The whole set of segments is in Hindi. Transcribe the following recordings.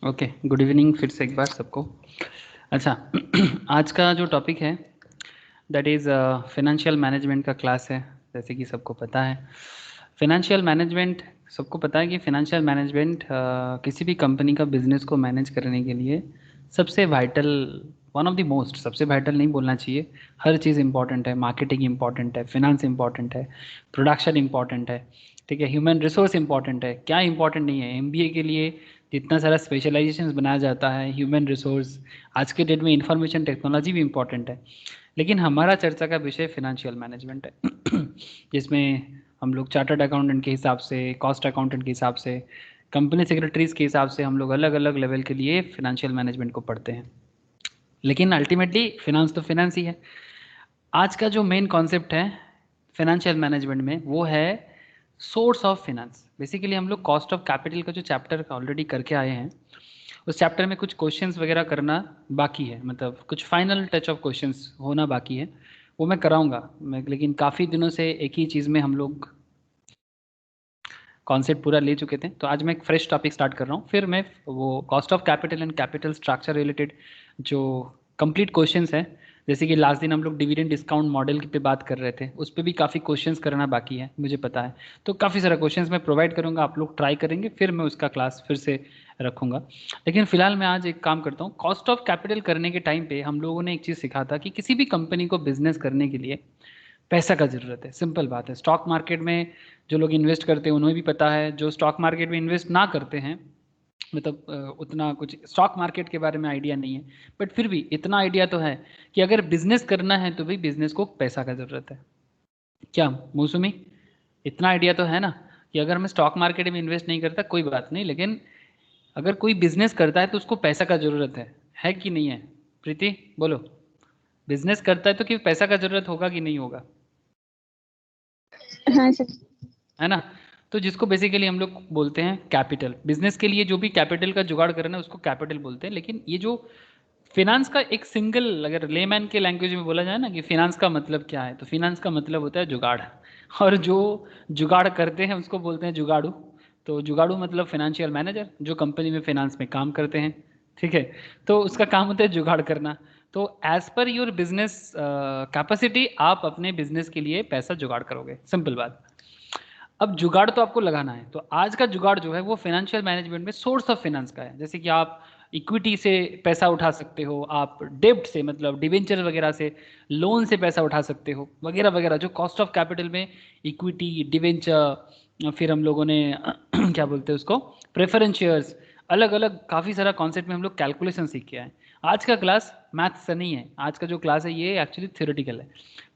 ओके, गुड इवनिंग फिर से एक बार सबको। अच्छा आज का जो टॉपिक है दैट इज़ फिनेंशियल मैनेजमेंट का क्लास है। जैसे कि सबको पता है फिनेंशियल मैनेजमेंट, सबको पता है कि फिनेंशियल मैनेजमेंट किसी भी कंपनी का बिजनेस को मैनेज करने के लिए सबसे vital, one of the most, सबसे वाइटल नहीं बोलना चाहिए, हर चीज़ इंपॉर्टेंट है। मार्केटिंग इंपॉर्टेंट है, फिनेंस इंपॉर्टेंट है, प्रोडक्शन इंपॉर्टेंट है, ठीक है, ह्यूमन रिसोर्स इंपॉर्टेंट है। क्या इंपॉर्टेंट नहीं है? एमबीए के लिए जितना सारा स्पेशलाइजेशंस बनाया जाता है, ह्यूमन रिसोर्स, आज के डेट में इंफॉर्मेशन टेक्नोलॉजी भी इंपॉर्टेंट है। लेकिन हमारा चर्चा का विषय फिनेंशियल मैनेजमेंट है जिसमें हम लोग चार्टर्ड अकाउंटेंट के हिसाब से, कॉस्ट अकाउंटेंट के हिसाब से, कंपनी सेक्रेटरीज के हिसाब से हम लोग अलग अलग लेवल के लिए फिनेंशियल मैनेजमेंट को पढ़ते हैं। लेकिन अल्टीमेटली फिनांस तो फिनांस ही है। आज का जो मेन कॉन्सेप्ट है फिनेंशियल मैनेजमेंट में वो है सोर्स ऑफ फिनांस। बेसिकली हम लोग कॉस्ट ऑफ कैपिटल का जो चैप्टर ऑलरेडी करके आए हैं, उस चैप्टर में कुछ क्वेश्चंस वगैरह करना बाकी है, मतलब कुछ फाइनल टच ऑफ क्वेश्चंस होना बाकी है, वो मैं कराऊंगा मैं। लेकिन काफ़ी दिनों से एक ही चीज़ में हम लोग कॉन्सेप्ट पूरा ले चुके थे, तो आज मैं एक फ्रेश टॉपिक स्टार्ट कर रहा हूँ। फिर मैं वो cost of capital and capital structure related जो कंप्लीट क्वेश्चंस हैं, जैसे कि लास्ट दिन हम लोग डिविडेंड डिस्काउंट मॉडल पे बात कर रहे थे, उस पर भी काफ़ी क्वेश्चंस करना बाकी है, मुझे पता है। तो काफ़ी सारा क्वेश्चंस मैं प्रोवाइड करूँगा, आप लोग ट्राई करेंगे, फिर मैं उसका क्लास फिर से रखूँगा। लेकिन फिलहाल मैं आज एक काम करता हूँ, कॉस्ट ऑफ कैपिटल करने के टाइम पे हम लोगों ने एक चीज़ सीखा था कि किसी भी कंपनी को बिजनेस करने के लिए पैसा का ज़रूरत है। सिंपल बात है। स्टॉक मार्केट में जो लोग इन्वेस्ट करते हैं उन्हें भी पता है, जो स्टॉक मार्केट में इन्वेस्ट ना करते हैं, मतलब उतना कुछ स्टॉक मार्केट के बारे में आइडिया नहीं है, बट फिर भी इतना आइडिया तो है कि अगर बिजनेस करना है तो भाई बिजनेस को पैसा का ज़रूरत है। क्या मौसमी, इतना आइडिया तो है ना कि अगर मैं स्टॉक मार्केट में इन्वेस्ट नहीं करता कोई बात नहीं, लेकिन अगर कोई बिजनेस करता है तो उसको पैसा का ज़रूरत है कि नहीं है? प्रीति बोलो, बिजनेस करता है तो कि पैसा का ज़रूरत होगा कि नहीं होगा? हाँ सर। है ना? तो जिसको बेसिकली हम लोग बोलते हैं कैपिटल, बिजनेस के लिए जो भी कैपिटल का जुगाड़ करना है उसको कैपिटल बोलते हैं। लेकिन ये जो फिनांस का एक सिंगल, अगर लेमैन के लैंग्वेज में बोला जाए ना कि फिनांस का मतलब क्या है, तो फिनांस का मतलब होता है जुगाड़। और जो जुगाड़ करते हैं उसको बोलते हैं जुगाड़ू। तो जुगाड़ू मतलब फाइनेंशियल मैनेजर, जो कंपनी में फिनांस में काम करते हैं, ठीक है। तो उसका काम होता है जुगाड़ करना। तो as per your business capacity आप अपने बिजनेस के लिए पैसा जुगाड़ करोगे, सिंपल बात। अब जुगाड़ तो आपको लगाना है, तो आज का जुगाड़ जो है वो फाइनेंशियल मैनेजमेंट में सोर्स ऑफ फाइनेंस का है। जैसे कि आप इक्विटी से पैसा उठा सकते हो, आप डेब्ट से, मतलब डिवेंचर वगैरह से, लोन से पैसा उठा सकते हो, वगैरह वगैरह। जो कॉस्ट ऑफ कैपिटल में इक्विटी, डिवेंचर, फिर हम लोगों ने क्या बोलते हैं उसको, प्रेफरेंस शेयर्स, अलग अलग काफ़ी सारा कॉन्सेप्ट में हम लोग कैलकुलेशन सीख के आए। आज का क्लास मैथ्स से नहीं है, आज का जो क्लास है ये एक्चुअली थ्योरेटिकल है,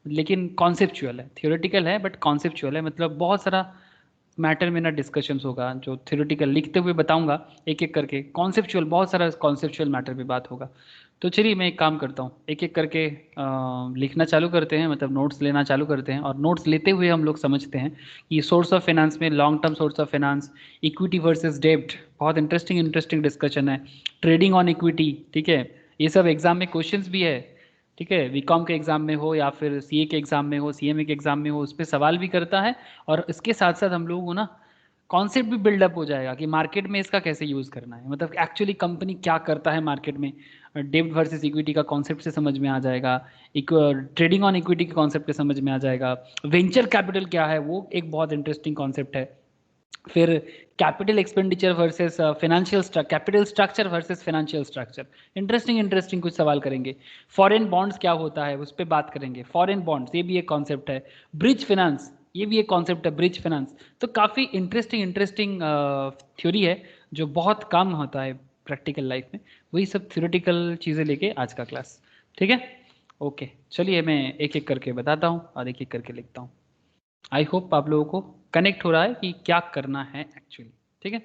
लेकिन कॉन्सेप्चुअल है। थियोरेटिकल है बट कॉन्सेप्चुअल है, मतलब बहुत सारा मैटर में ना डिस्कशंस होगा। जो थियोरेटिकल लिखते हुए बताऊंगा एक एक करके, कॉन्सेप्चुअल बहुत सारा कॉन्सेप्चुअल मैटर पे बात होगा। तो चलिए मैं एक काम करता हूँ, एक एक करके लिखना चालू करते हैं, मतलब नोट्स लेना चालू करते हैं, और नोट्स लेते हुए हम लोग समझते हैं कि सोर्स ऑफ फाइनेंस में long term source of finance, equity versus डेब्ट, बहुत इंटरेस्टिंग इंटरेस्टिंग डिस्कशन है, ट्रेडिंग ऑन इक्विटी, ठीक है। ये सब एग्जाम में क्वेश्चंस भी है, ठीक है। बीकॉम के एग्जाम में हो या फिर सीए के एग्जाम में हो, सीएमए के एग्जाम में हो, उस पर सवाल भी करता है। और इसके साथ साथ हम लोगों को ना कॉन्सेप्ट भी बिल्डअप हो जाएगा कि मार्केट में इसका कैसे यूज़ करना है, मतलब एक्चुअली कंपनी क्या करता है मार्केट में। डेब्ट वर्सेस इक्विटी का कॉन्सेप्ट से समझ में आ जाएगा, ट्रेडिंग ऑन इक्विटी के कॉन्सेप्ट से समझ में आ जाएगा, वेंचर कैपिटल क्या है वो एक बहुत इंटरेस्टिंग कॉन्सेप्ट है। फिर capital expenditure versus financial capital structure versus financial structure, interesting interesting कुछ सवाल करेंगे। फॉरेन बॉन्ड्स क्या होता है उस पर बात करेंगे, फॉरेन बॉन्ड्स ये भी एक कॉन्सेप्ट है। ब्रिज फाइनेंस ये भी एक कॉन्सेप्ट है, ब्रिज फाइनेंस। तो काफ़ी इंटरेस्टिंग इंटरेस्टिंग थ्योरी है जो बहुत काम होता है प्रैक्टिकल लाइफ में। वही सब थ्योरेटिकल चीज़ें लेके आज का क्लास, ठीक है। ओके चलिए मैं एक एक करके बताता हूँ और एक एक करके लिखता हूँ। आई होप आप लोगों को कनेक्ट हो रहा है कि क्या करना है एक्चुअली, ठीक है।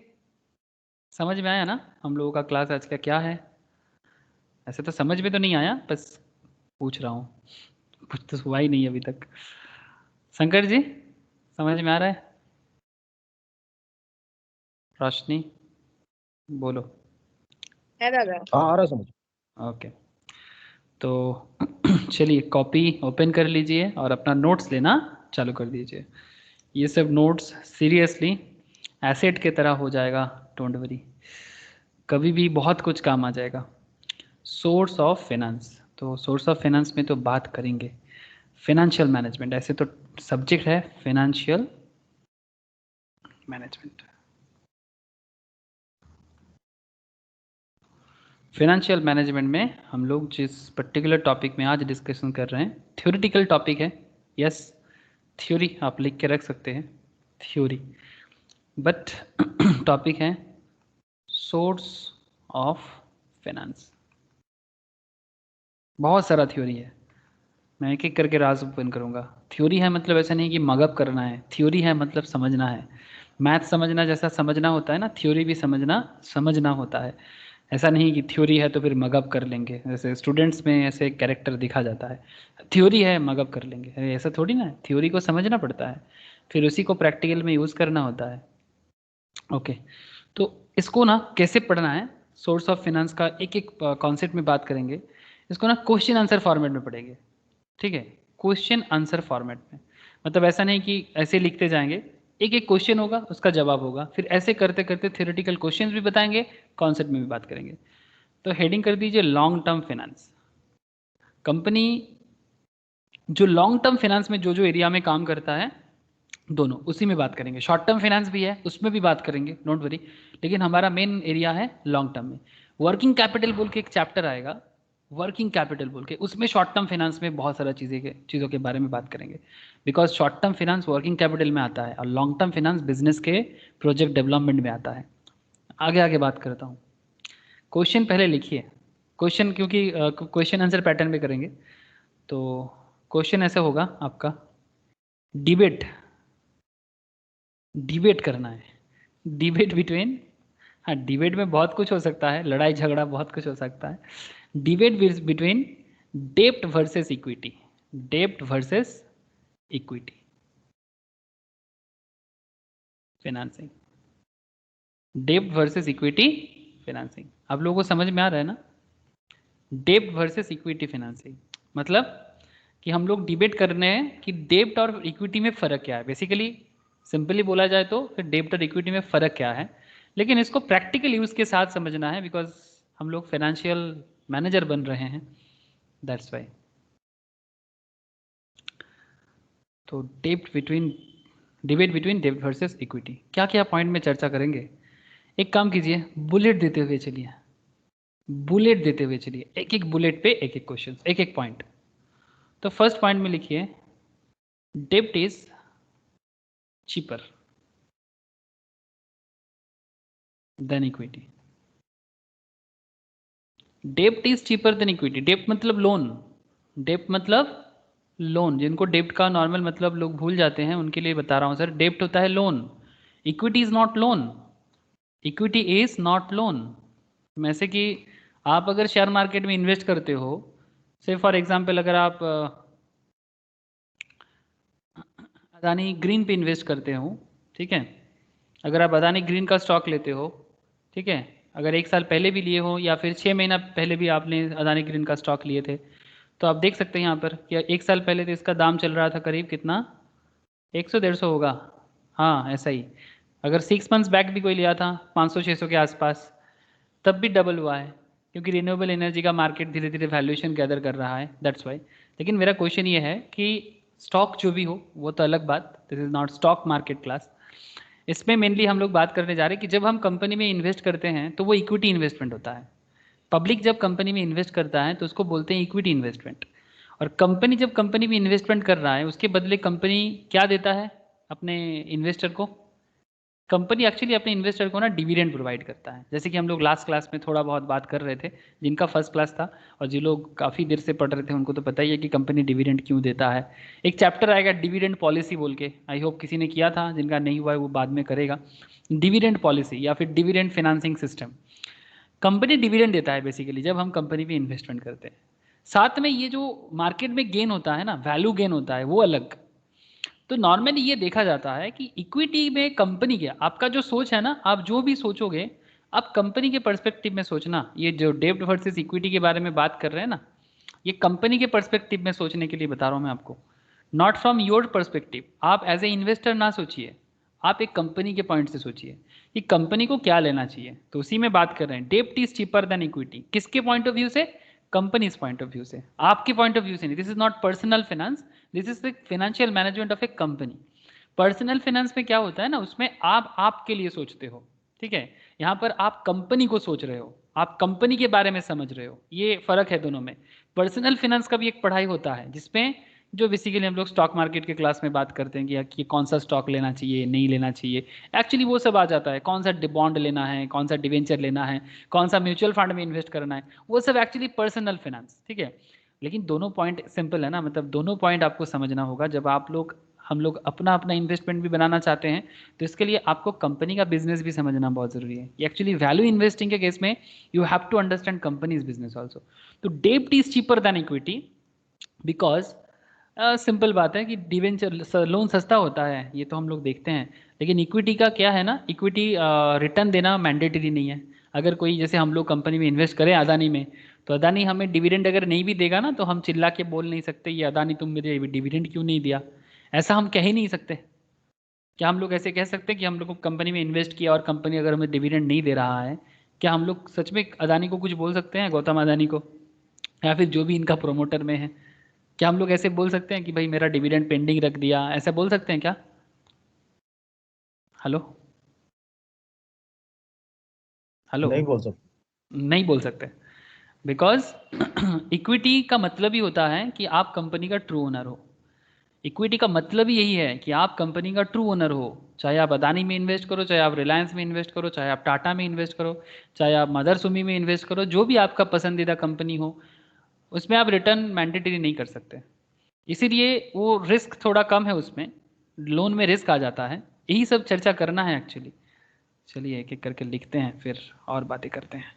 समझ में आया ना हम लोगों का क्लास आज का क्या है? ऐसे तो समझ में तो नहीं आया, बस पूछ रहा हूँ, कुछ तो हुआ ही नहीं अभी तक। शंकर जी समझ में आ रहा है? रोशनी बोलो। है दादा। हाँ आ रहा समझ। ओके तो चलिए कॉपी ओपन कर लीजिए और अपना नोट्स लेना चालू कर दीजिए। ये सब नोट्स सीरियसली एसेट के तरह हो जाएगा, डोंट वरी। कभी भी बहुत कुछ काम आ जाएगा। सोर्स ऑफ फाइनेंस, तो सोर्स ऑफ फाइनेंस में तो बात करेंगे फाइनेंशियल मैनेजमेंट, ऐसे तो सब्जेक्ट है फाइनेंशियल मैनेजमेंट। फाइनेंशियल मैनेजमेंट में हम लोग जिस पर्टिकुलर टॉपिक में आज डिस्कशन कर रहे हैं थ्योरेटिकल टॉपिक है, यस थ्योरी आप लिख के रख सकते हैं थ्योरी, बट टॉपिक है सोर्स ऑफ फाइनेंस। बहुत सारा थ्योरी है, मैं एक एक करके राज ओपन करूँगा। थ्योरी है मतलब ऐसा नहीं कि मगअप करना है, थ्योरी है मतलब समझना है। मैथ समझना जैसा समझना होता है ना, थ्योरी भी समझना समझना होता है। ऐसा नहीं कि थ्योरी है तो फिर मगअप कर लेंगे, जैसे स्टूडेंट्स में ऐसे कैरेक्टर दिखा जाता है, थ्योरी है मगअप कर लेंगे, अरे ऐसा थोड़ी ना है। थ्योरी को समझना पड़ता है, फिर उसी को प्रैक्टिकल में यूज़ करना होता है। ओके, तो इसको ना कैसे पढ़ना है, सोर्स ऑफ फाइनेंस का एक एक कॉन्सेप्ट में बात करेंगे। इसको ना क्वेश्चन आंसर फॉर्मेट में पढ़ेंगे, ठीक है, क्वेश्चन आंसर फॉर्मेट में। मतलब ऐसा नहीं कि ऐसे लिखते जाएंगे, एक एक क्वेश्चन होगा उसका जवाब होगा, फिर ऐसे करते करते थ्योरेटिकल क्वेश्चंस भी बताएंगे, कॉन्सेप्ट में भी बात करेंगे। तो हेडिंग कर दीजिए लॉन्ग टर्म फाइनेंस। कंपनी जो लॉन्ग टर्म फाइनेंस में जो जो एरिया में काम करता है दोनों उसी में बात करेंगे। शॉर्ट टर्म फाइनेंस भी है उसमें भी बात करेंगे, डोंट वरी, लेकिन हमारा मेन एरिया है लॉन्ग टर्म में। वर्किंग कैपिटल बोल के एक चैप्टर आएगा, वर्किंग कैपिटल बोल के, उसमें शॉर्ट टर्म फाइनेंस में बहुत सारा चीज़ों के बारे में बात करेंगे। Because short term finance working capital में आता है और लॉन्ग टर्म फाइनेंस बिजनेस के प्रोजेक्ट डेवलपमेंट में आता है। आगे आगे बात करता हूँ। क्वेश्चन पहले लिखिए, क्वेश्चन क्योंकि क्वेश्चन आंसर पैटर्न में करेंगे। तो क्वेश्चन ऐसे होगा आपका, डिबेट डिबेट करना है, डिबेट बिटवीन, हाँ डिबेट में बहुत कुछ हो सकता है, लड़ाई झगड़ा बहुत कुछ हो सकता है। डिबेट बिटवीन डेप्ट वर्सेस इक्विटी, डेप्ट वर्सेस इक्विटी फाइनेंसिंग, डेप्ट वर्सेस इक्विटी फाइनेंसिंग। आप लोगों को समझ में आ रहा है ना? डेप्ट वर्सेस इक्विटी फाइनेंसिंग मतलब कि हम लोग डिबेट कर रहे हैं कि डेप्ट और इक्विटी में फ़र्क क्या है। बेसिकली सिंपली बोला जाए तो फिर डेप्ट और इक्विटी में फ़र्क क्या है, लेकिन इसको प्रैक्टिकल यूज़ के साथ समझना है, बिकॉज हम लोग फाइनेंशियल मैनेजर बन रहे हैं, दैट्स वाई। तो डिबेट बिटवीन डेप्ट वर्सेस इक्विटी, क्या क्या पॉइंट में चर्चा करेंगे। एक काम कीजिए, बुलेट देते हुए चलिए, बुलेट देते हुए चलिए, एक एक बुलेट पे एक एक क्वेश्चन, एक एक पॉइंट। तो फर्स्ट पॉइंट में लिखिए डेप्ट इज चीपर देन इक्विटी। डेप्ट इज चीपर देन इक्विटी, डेप्ट मतलब लोन, डेप्ट मतलब लोन। जिनको डेप्ट का नॉर्मल मतलब लोग भूल जाते हैं उनके लिए बता रहा हूँ सर, डेप्ट होता है loan, equity is not loan, equity is not loan. जैसे कि आप अगर शेयर मार्केट में इन्वेस्ट करते हो, से फॉर एग्जांपल अगर आप अदानी ग्रीन पे इन्वेस्ट करते हो, ठीक है, अगर आप अदानी ग्रीन का स्टॉक लेते हो, ठीक है, अगर 1 साल पहले भी लिए हो या फिर 6 महीना पहले भी आपने अदानी ग्रीन का स्टॉक लिए थे, तो आप देख सकते हैं यहाँ पर कि 1 साल पहले तो इसका दाम चल रहा था करीब कितना, 100-150 होगा, हाँ ऐसा ही। अगर 6 मंथ्स बैक भी कोई लिया था 500-600 के आसपास, तब भी डबल हुआ है, क्योंकि रिन्यूएबल एनर्जी का मार्केट धीरे धीरे वैल्यूएशन गैदर कर रहा है, दैट्स वाई। लेकिन मेरा क्वेश्चन ये है कि स्टॉक जो भी हो वो तो अलग बात, this is not stock market class. इसमें मेनली हम लोग बात करने जा रहे हैं कि जब हम कंपनी में इन्वेस्ट करते हैं तो वो इक्विटी इन्वेस्टमेंट होता है। पब्लिक जब कंपनी में इन्वेस्ट करता है तो उसको बोलते हैं इक्विटी इन्वेस्टमेंट। और कंपनी जब कंपनी में इन्वेस्टमेंट कर रहा है उसके बदले कंपनी क्या देता है अपने इन्वेस्टर को, कंपनी एक्चुअली अपने इन्वेस्टर को ना डिविडेंड प्रोवाइड करता है। जैसे कि हम लोग लास्ट क्लास में थोड़ा बहुत बात कर रहे थे, जिनका फर्स्ट क्लास था और जो लोग काफ़ी देर से पढ़ रहे थे उनको तो पता ही है कि कंपनी डिविडेंड क्यों देता है। एक चैप्टर आएगा डिविडेंड पॉलिसी बोल के, आई होप किसी ने किया था, जिनका नहीं हुआ है वो बाद में करेगा। डिविडेंड पॉलिसी या फिर dividend financing system, company dividend देता है बेसिकली जब हम कंपनी में इन्वेस्टमेंट करते हैं। साथ में ये जो मार्केट में गेन होता है ना, वैल्यू गेन होता है वो अलग। तो नॉर्मली ये देखा जाता है कि इक्विटी में कंपनी के, आपका जो सोच है ना, आप जो भी सोचोगे आप कंपनी के पर्सपेक्टिव में सोचना। ये जो डेब्ट वर्सेस इक्विटी के बारे में बात कर रहे हैं ना, ये कंपनी के पर्सपेक्टिव में सोचने के लिए बता रहा हूँ मैं आपको, नॉट फ्रॉम योर पर्सपेक्टिव। आप एज ए इन्वेस्टर ना सोचिए, आप एक कंपनी के पॉइंट से सोचिए कि कंपनी को क्या लेना चाहिए, तो उसी में बात कर रहे हैं। डेब्ट इज चीपर देन इक्विटी, किसके पॉइंट ऑफ व्यू से? कंपनीज पॉइंट ऑफ व्यू से, आपके पॉइंट ऑफ व्यू से नहीं। This is not personal finance, this is the financial management of A company. Personal finance में क्या होता है ना, उसमें आप आपके लिए सोचते हो, ठीक है। यहाँ पर आप कंपनी को सोच रहे हो, आप कंपनी के बारे में समझ रहे हो, ये फर्क है दोनों में। पर्सनल फाइनेंस का भी एक पढ़ाई होता है जिसमें जो बेसिकली हम लोग स्टॉक मार्केट के क्लास में बात करते हैं कि कौन सा स्टॉक लेना चाहिए, नहीं लेना चाहिए, एक्चुअली वो सब आ जाता है। कौन सा बॉन्ड लेना है, कौन सा डिवेंचर लेना है, कौन सा म्यूचुअल फंड में इन्वेस्ट करना है, वो सब एक्चुअली पर्सनल फाइनेंस, ठीक है। लेकिन दोनों पॉइंट सिंपल है ना, मतलब दोनों पॉइंट आपको समझना होगा। जब आप लोग हम लोग अपना अपना इन्वेस्टमेंट भी बनाना चाहते हैं तो इसके लिए आपको कंपनी का बिजनेस भी समझना बहुत ज़रूरी है। एक्चुअली वैल्यू इन्वेस्टिंग के केस में you have to understand companies business also. तो डेब्ट is cheaper than equity because simple बात है कि डिवेंचर लोन सस्ता होता है, ये तो हम लोग देखते हैं। लेकिन इक्विटी का क्या है ना, इक्विटी रिटर्न देना मैंडेटरी नहीं है। अगर कोई जैसे हम लोग कंपनी में इन्वेस्ट करें अदानी में, तो अदानी हमें डिविडेंड अगर नहीं भी देगा ना, तो हम चिल्ला के बोल नहीं सकते ये अदानी तुम मुझे डिविडेंड क्यों नहीं दिया, ऐसा हम कह ही नहीं सकते। क्या हम लोग ऐसे कह सकते हैं कि हम लोग को कंपनी में इन्वेस्ट किया और कंपनी अगर हमें डिविडेंड नहीं दे रहा है, क्या हम लोग सच में अदानी को कुछ बोल सकते हैं, गौतम अदानी को, या फिर जो भी इनका प्रोमोटर में है? क्या हम लोग ऐसे बोल सकते हैं कि भाई मेरा डिविडेंड पेंडिंग रख दिया, ऐसा बोल सकते हैं क्या? हेलो हेलो, नहीं बोल सकते। नहीं बोल सकते। बिकॉज इक्विटी का मतलब ही होता है कि आप कंपनी का ट्रू ओनर हो। इक्विटी का मतलब ही यही है कि आप कंपनी का ट्रू ओनर हो। चाहे आप अदानी में इन्वेस्ट करो, चाहे आप रिलायंस में इन्वेस्ट करो, चाहे आप टाटा में इन्वेस्ट करो, चाहे आप मदर सुमी में इन्वेस्ट करो, जो भी आपका पसंदीदा कंपनी हो, उसमें आप रिटर्न मैंडेटरी नहीं कर सकते। इसीलिए वो रिस्क थोड़ा कम है उसमें, लोन में रिस्क आ जाता है। यही सब चर्चा करना है एक्चुअली। चलिए एक एक करके लिखते हैं फिर और बातें करते हैं।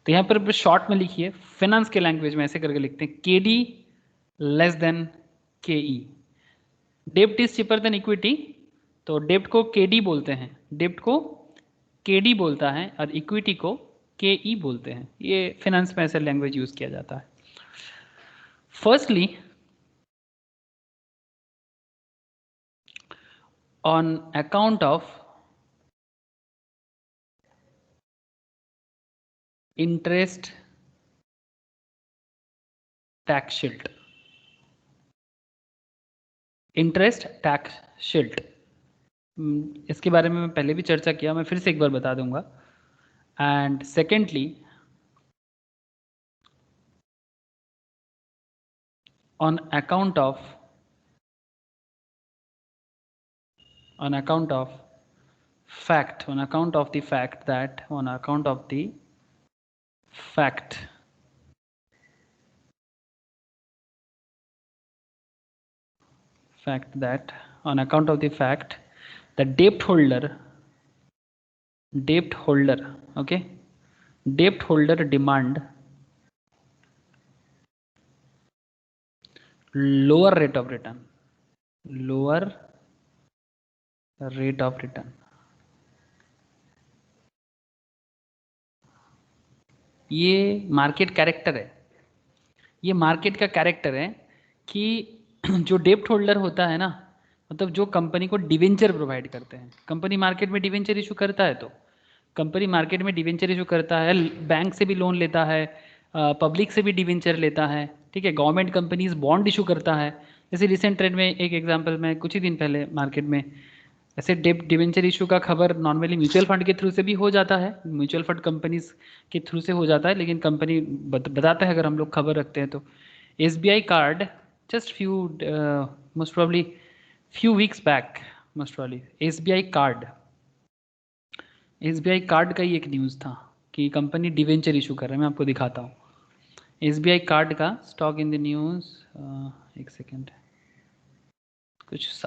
तो यहाँ पर शॉर्ट में लिखिए, फाइनेंस के लैंग्वेज में ऐसे करके लिखते हैं, के डी लेस देन के ई। डेब्ट इज चीपर देन इक्विटी, तो डेब्ट को के डी बोलते हैं, डेब्ट को के डी बोलता है, और इक्विटी को के ई बोलते हैं। ये फाइनेंस में ऐसे लैंग्वेज यूज किया जाता है। Firstly on account of interest tax shield, interest tax shield, इसके बारे में मैं पहले भी चर्चा किया, मैं फिर से एक बार बता दूंगा। And secondly on account of fact, on account of the fact that on account of the fact that on account of the fact the debt holder, okay, debt holder demand lower rate of return, lower rate of return। ये मार्केट कैरेक्टर है, ये मार्केट का कैरेक्टर है कि जो डेप्ट होल्डर होता है ना, मतलब जो कंपनी को डिवेंचर प्रोवाइड करते हैं, कंपनी मार्केट में डिवेंचर इशू करता है, तो कंपनी मार्केट में डिवेंचर इशू करता है, बैंक से भी लोन लेता है, पब्लिक से भी डिवेंचर लेता है, ठीक है, गवर्नमेंट कंपनीज बॉन्ड इशू करता है। जैसे रिसेंट ट्रेंड में एक एग्जांपल में कुछ ही दिन पहले मार्केट में ऐसे डिवेंचर इशू का खबर नॉर्मली म्यूचुअल फंड के थ्रू से भी हो जाता है, म्यूचुअल फंड कंपनीज के थ्रू से हो जाता है, लेकिन कंपनी बताता है अगर हम लोग खबर रखते हैं तो। SBI card just most probably few weeks back, most probably SBI card का ही एक न्यूज़ था कि कंपनी डिवेंचर इशू कर रहा है। मैं आपको दिखाता हूँ SBI कार्ड का स्टॉक इन द न्यूज़। एक सेकेंड,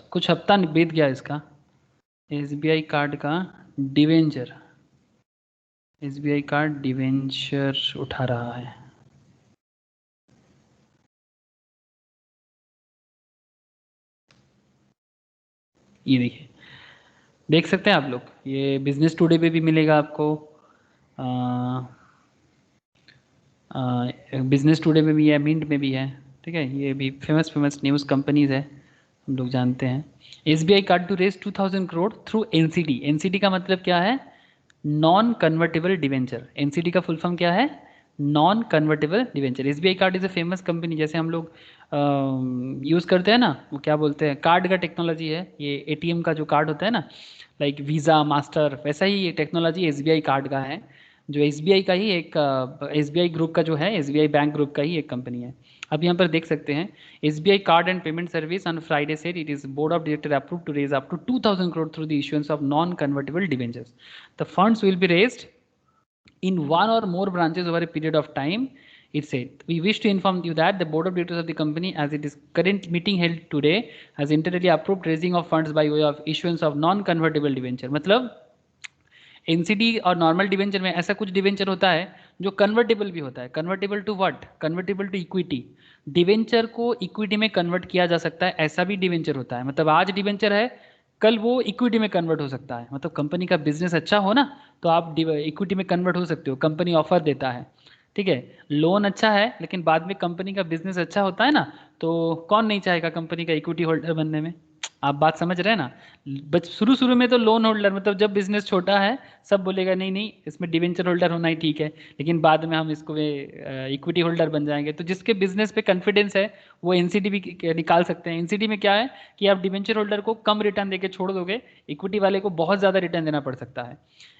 कुछ हफ्ता बीत गया इसका। SBI कार्ड का डिवेंचर, SBI कार्ड डिवेंचर उठा रहा है। ये देखिए, देख सकते हैं आप लोग, ये बिजनेस टुडे पे भी मिलेगा आपको, बिजनेस टुडे में भी है, मिंट में भी है, ठीक है। ये भी फेमस न्यूज़ कंपनीज है, हम लोग जानते हैं। SBI card to raise 2000 crore through NCD। NCD का मतलब क्या है? Non convertible debenture. NCD का फुल फॉर्म क्या है? Non convertible debenture. SBI card is a famous company, जैसे हम लोग यूज़ करते हैं ना, वो क्या बोलते हैं, कार्ड का टेक्नोलॉजी है ये, ATM का जो कार्ड होता है ना, लाइक वीज़ा मास्टर, वैसा ही ये टेक्नोलॉजी SBI कार्ड का है, जो SBI का ही एक SBI ग्रुप का जो है, SBI बैंक ग्रुप का ही एक कंपनी है। अब यहाँ पर देख सकते हैं SBI card and payment service on Friday said it is board of director approve to raise up to 2000 crore through the issuance of non convertible debentures. The funds will be raised in one or more branches over a period of time. It said, we wish to inform you that the board of directors of the company, as it is current meeting held today, has internally approved raising of funds by way of issuance of non-convertible debenture. मतलब NCD और नॉर्मल डिवेंचर में ऐसा कुछ डिवेंचर होता है जो कन्वर्टेबल भी होता है। Convertible to what? Convertible to equity. Debenture को इक्विटी में कन्वर्ट किया जा सकता है, ऐसा भी डिवेंचर होता है। मतलब आज डिवेंचर है, कल वो इक्विटी में कन्वर्ट हो सकता है। मतलब कंपनी का बिजनेस अच्छा हो ना, तो आप इक्विटी में कन्वर्ट हो सकते हो, कंपनी ऑफर देता है। ठीक है, लोन अच्छा है लेकिन बाद में कंपनी का बिजनेस अच्छा होता है ना, तो कौन नहीं चाहेगा कंपनी का इक्विटी होल्डर बनने में? आप बात समझ रहे हैं ना? बस शुरू शुरू में तो लोन होल्डर, मतलब जब बिजनेस छोटा है सब बोलेगा नहीं नहीं इसमें डिवेंचर होल्डर होना ही ठीक है, लेकिन बाद में हम इसको इक्विटी होल्डर बन जाएंगे। तो जिसके बिजनेस पे कॉन्फिडेंस है वो NCD भी निकाल सकते हैं। NCD में क्या है कि आप डिवेंचर होल्डर को कम रिटर्न देके छोड़ दोगे, इक्विटी वाले को बहुत ज़्यादा रिटर्न देना पड़ सकता है।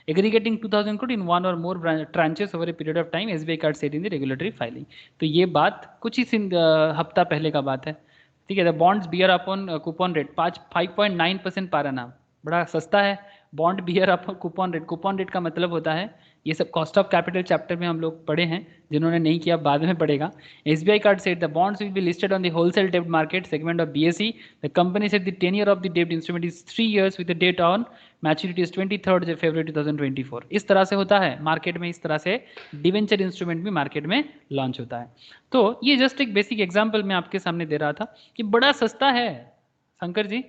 Aggregating 2000 crore in one or more tranches over a period of time, SBI card said in the regulatory filing. तो ये बात कुछ ही हफ्ता पहले का बात है। ठीक है, the bonds bear upon coupon rate 5.9% पर एनम, बड़ा सस्ता है। Bond bear upon coupon rate का मतलब होता है, ये सब कॉस्ट ऑफ कैपिटल चैप्टर में हम लोग पढ़े हैं, जिन्होंने नहीं किया बाद में पढ़ेगा। SBI card said the bonds will be listed on the wholesale डेब्ट market segment of BSE। The company said the tenure of the डेब्ट instrument is 3 years with the date on maturity is 23 February 2024। इस तरह से होता है मार्केट में, इस तरह से डिवेंचर इंस्ट्रूमेंट भी मार्केट में लॉन्च होता है। तो ये जस्ट एक बेसिक एग्जांपल मैं आपके सामने दे रहा था कि बड़ा सस्ता है शंकर जी,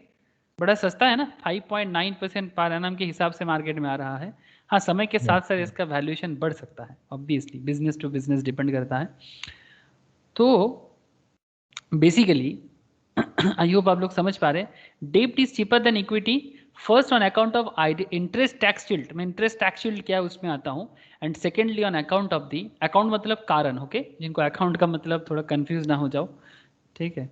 बड़ा सस्ता है ना, 5.9% पर एनम के हिसाब से मार्केट में आ रहा है। हाँ, समय के साथ साथ इसका वैल्यूएशन बढ़ सकता है, obviously business to business depend करता है। तो बेसिकली आई होप आप लोग समझ पा रहे हैं। डेब्ट is cheaper than equity first on account of interest tax shield. मैं इंटरेस्ट टैक्स शील्ड क्या है उसमें आता हूँ। And secondly on account of the, account मतलब कारण, ओके, जिनको अकाउंट का मतलब थोड़ा कंफ्यूज ना हो जाओ, ठीक है।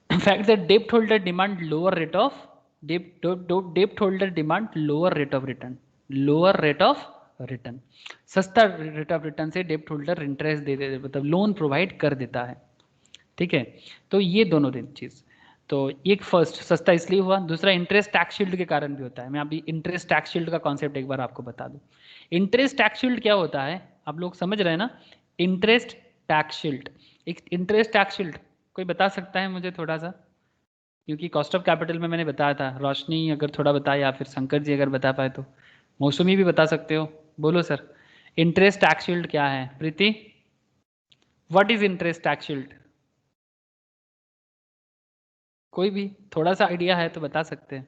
फैक्ट दैट डेब्ट holder demand lower rate of डेब्ट holder demand lower rate of return, lower rate of return, सस्ता रेट ऑफ रिटर्न से डेब्ट होल्डर इंटरेस्ट दे मतलब लोन प्रोवाइड कर देता है। ठीक है, तो ये दोनों चीज़, तो एक फर्स्ट सस्ता इसलिए हुआ, दूसरा इंटरेस्ट टैक्स शील्ड के कारण भी होता है। मैं अभी इंटरेस्ट टैक्स शील्ड का कॉन्सेप्ट एक बार आपको बता दूं। इंटरेस्ट टैक्स शील्ड क्या होता है, आप लोग समझ रहे हैं ना? इंटरेस्ट टैक्स शील्ड, एक इंटरेस्ट टैक्स शील्ड कोई बता सकता है मुझे थोड़ा सा? क्योंकि कॉस्ट ऑफ कैपिटल में मैंने बताया था, रोशनी अगर थोड़ा बताए या फिर शंकर जी अगर बता पाए तो, मौसमी भी बता सकते हो, बोलो सर। इंटरेस्ट टैक्स शील्ड क्या है? Preeti, what is interest tax shield? कोई भी थोड़ा सा आइडिया है तो बता सकते हैं।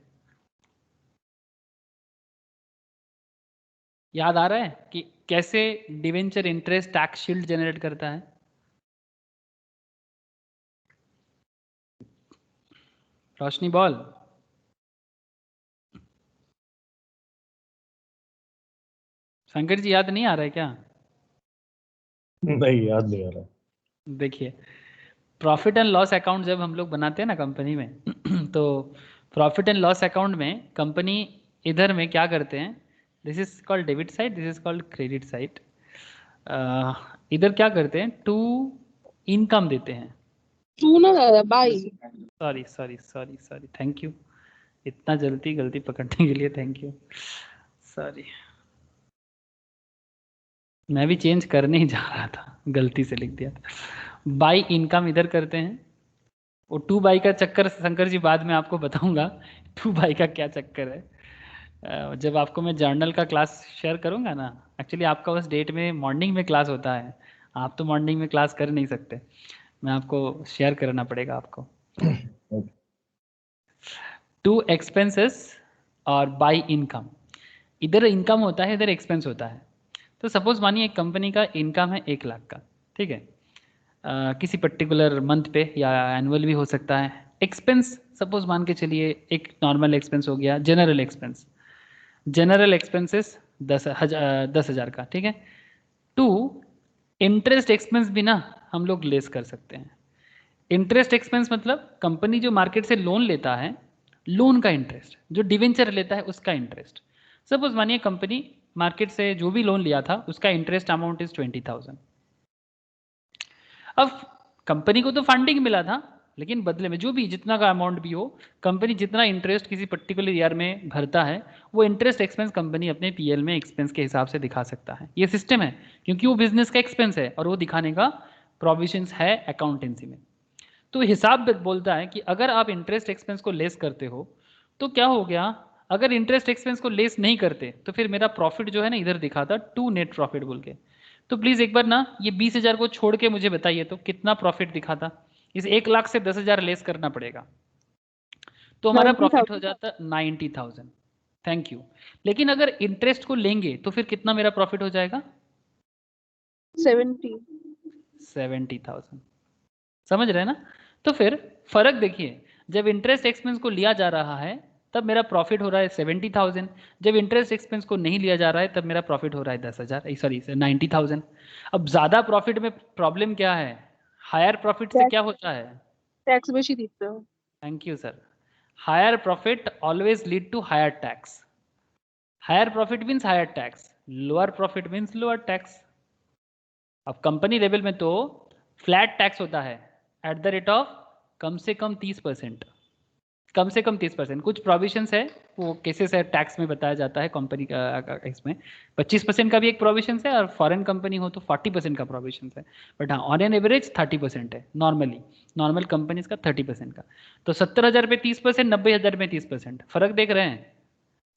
याद आ रहा है कि कैसे debenture interest tax shield generate करता है? रोशनी बॉल। शंकर जी याद नहीं आ रहा है क्या? नहीं, याद नहीं आ रहा। देखिए, प्रॉफिट एंड लॉस अकाउंट जब हम लोग बनाते हैं ना कंपनी में तो प्रॉफिट एंड लॉस अकाउंट में कंपनी इधर में क्या करते हैं, this is called debit side, this is called credit side. इधर क्या करते हैं, टू इनकम देते हैं। टू ना दादा, by. Sorry sorry sorry sorry, thank you, इतना जल्दी गलती पकड़ने के लिए थैंक यू, सॉरी, मैं भी चेंज करने ही जा रहा था, गलती से लिख दिया था। बाई इनकम इधर करते हैं। वो 2 बाई का चक्कर शंकर जी बाद में आपको बताऊंगा, 2 बाई का क्या चक्कर है। जब आपको मैं जर्नल का क्लास शेयर करूंगा ना, एक्चुअली आपका उस डेट में मॉर्निंग में क्लास होता है, आप तो मॉर्निंग में क्लास कर नहीं सकते, मैं आपको शेयर करना पड़ेगा आपको। टू एक्सपेंसेस और बाई इनकम, इधर इनकम होता है इधर एक्सपेंस होता है। तो सपोज मानिए एक कंपनी का इनकम है 1 लाख का, ठीक है, किसी पर्टिकुलर मंथ पे या एनुअल भी हो सकता है, एक्सपेंस सपोज मान के चलिए एक नॉर्मल एक्सपेंस हो गया, जनरल एक्सपेंस, जनरल एक्सपेंसेस 10,000 का, ठीक है। टू इंटरेस्ट एक्सपेंस भी ना हम लोग लेस कर सकते हैं। इंटरेस्ट एक्सपेंस मतलब कंपनी जो मार्केट से लोन लेता है, लोन का इंटरेस्ट, जो डिवेंचर लेता है उसका इंटरेस्ट। सपोज मानिए कंपनी मार्केट से जो भी लोन लिया था उसका इंटरेस्ट अमाउंट इज 20,000। अब कंपनी को तो फंडिंग मिला था, लेकिन बदले में जो भी जितना का अमाउंट भी हो, कंपनी जितना इंटरेस्ट किसी पर्टिकुलर ईयर में भरता है, वो इंटरेस्ट एक्सपेंस कंपनी अपने पीएल में एक्सपेंस के हिसाब से दिखा सकता है। ये सिस्टम है, क्योंकि वो बिजनेस का एक्सपेंस है और वो दिखाने का प्रोविजंस है अकाउंटेंसी में। तो हिसाब बोलता है कि अगर आप इंटरेस्ट एक्सपेंस को लेस करते हो तो क्या हो गया, अगर इंटरेस्ट एक्सपेंस को लेस नहीं करते तो फिर मेरा प्रॉफिट जो है ना इधर दिखा था टू नेट प्रॉफिट बोल के। तो प्लीज एक बार ना ये 20,000 को छोड़ के मुझे बताइए तो कितना प्रॉफिट दिखा था। इस 1 लाख से 10,000 लेस करना पड़ेगा तो हमारा प्रॉफिट हो 90,000 जाता 90,000। Thank you. लेकिन अगर इंटरेस्ट को लेंगे तो फिर कितना मेरा प्रॉफिट हो जाएगा? 70 70,000। समझ रहे हैं ना? तो फिर फर्क देखिए, जब इंटरेस्ट एक्सपेंस को लिया जा रहा है तब मेरा प्रॉफिट हो रहा है 70,000, जब इंटरेस्ट एक्सपेंस को नहीं लिया जा रहा है तब मेरा प्रॉफिट हो रहा है 10,000, सॉरी 90,000। अब ज़्यादा प्रॉफिट में प्रॉब्लम क्या है? हायर प्रॉफिट से क्या होता है? टैक्स बेशी दिखते हो। Thank you sir. Higher profit always lead to higher tax. Higher profit means higher tax, lower profit means lower tax. अब कंपनी लेवल में तो फ्लैट टैक्स होता है एट द रेट ऑफ कम से कम 30%, कम से कम 30%। कुछ प्रोविजंस है, वो केसेस है टैक्स में बताया जाता है कंपनी का, इसमें 25% का भी एक प्रोविजंस है और फॉरेन कंपनी हो तो 40% का प्रोविजंस है। बट हाँ, ऑन एन एवरेज 30% है नॉर्मली, नॉर्मल कंपनीज का 30% का। तो 70,000 पे 30%, 90,000 में 30%, फर्क देख रहे हैं?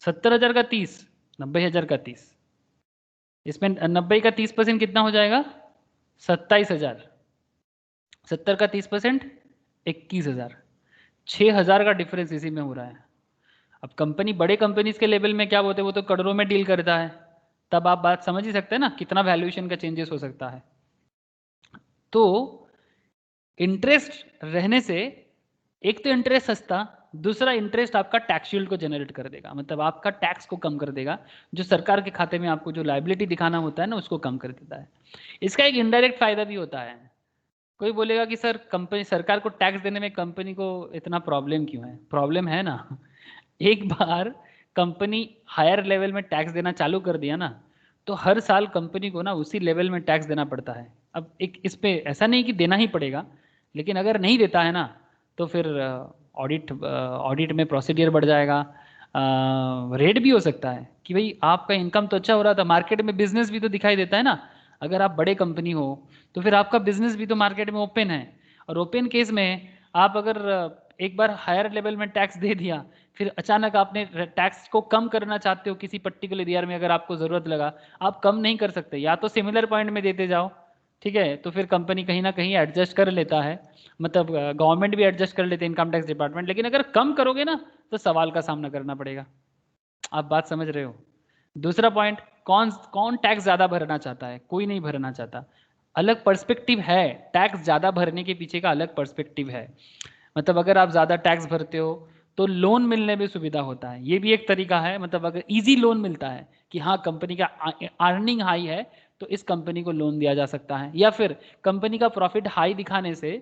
70,000 का 30, 90,000 का 30, इसमें 90 का 30% कितना हो जाएगा? 27,000। 70 का 30% 21,000, 6,000 का डिफरेंस इसी में हो रहा है। अब कंपनी बड़े कंपनीज के लेवल में क्या बोलते हैं, वो तो करोड़ों में डील करता है, तब आप बात समझ ही सकते हैं ना कितना वैल्यूएशन का चेंजेस हो सकता है। तो इंटरेस्ट रहने से एक तो इंटरेस्ट सस्ता, दूसरा इंटरेस्ट आपका टैक्स शील्ड को जनरेट कर देगा, मतलब आपका टैक्स को कम कर देगा, जो सरकार के खाते में आपको जो लायबिलिटी दिखाना होता है ना उसको कम कर देता है। इसका एक इनडायरेक्ट फायदा भी होता है। कोई बोलेगा कि सर कंपनी सरकार को टैक्स देने में कंपनी को इतना प्रॉब्लम क्यों है? प्रॉब्लम है ना, एक बार कंपनी हायर लेवल में टैक्स देना चालू कर दिया ना तो हर साल कंपनी को ना उसी लेवल में टैक्स देना पड़ता है। अब एक इस पे ऐसा नहीं कि देना ही पड़ेगा, लेकिन अगर नहीं देता है ना तो फिर ऑडिट में प्रोसीडियर बढ़ जाएगा, रेट भी हो सकता है कि भाई आपका इनकम तो अच्छा हो रहा था, मार्केट में बिजनेस भी तो दिखाई देता है ना। अगर आप बड़े कंपनी हो तो फिर आपका बिजनेस भी तो मार्केट में ओपन है, और ओपन केस में आप अगर एक बार हायर लेवल में टैक्स दे दिया, फिर अचानक आपने टैक्स को कम करना चाहते हो किसी पर्टिकुलर ईयर में, अगर आपको ज़रूरत लगा, आप कम नहीं कर सकते, या तो सिमिलर पॉइंट में देते जाओ, ठीक है, तो फिर कंपनी कहीं ना कहीं एडजस्ट कर लेता है, मतलब गवर्नमेंट भी एडजस्ट कर लेते हैं, इनकम टैक्स डिपार्टमेंट। लेकिन अगर कम करोगे ना तो सवाल का सामना करना पड़ेगा। आप बात समझ रहे हो? दूसरा पॉइंट, कौन कौन टैक्स ज़्यादा भरना चाहता है? कोई नहीं भरना चाहता। अलग पर्सपेक्टिव है, टैक्स ज़्यादा भरने के पीछे का अलग पर्सपेक्टिव है। मतलब अगर आप ज़्यादा टैक्स भरते हो तो लोन मिलने में सुविधा होता है, ये भी एक तरीका है। मतलब अगर इजी लोन मिलता है कि हाँ कंपनी का अर्निंग हाई है तो इस कंपनी को लोन दिया जा सकता है, या फिर कंपनी का प्रॉफिट हाई दिखाने से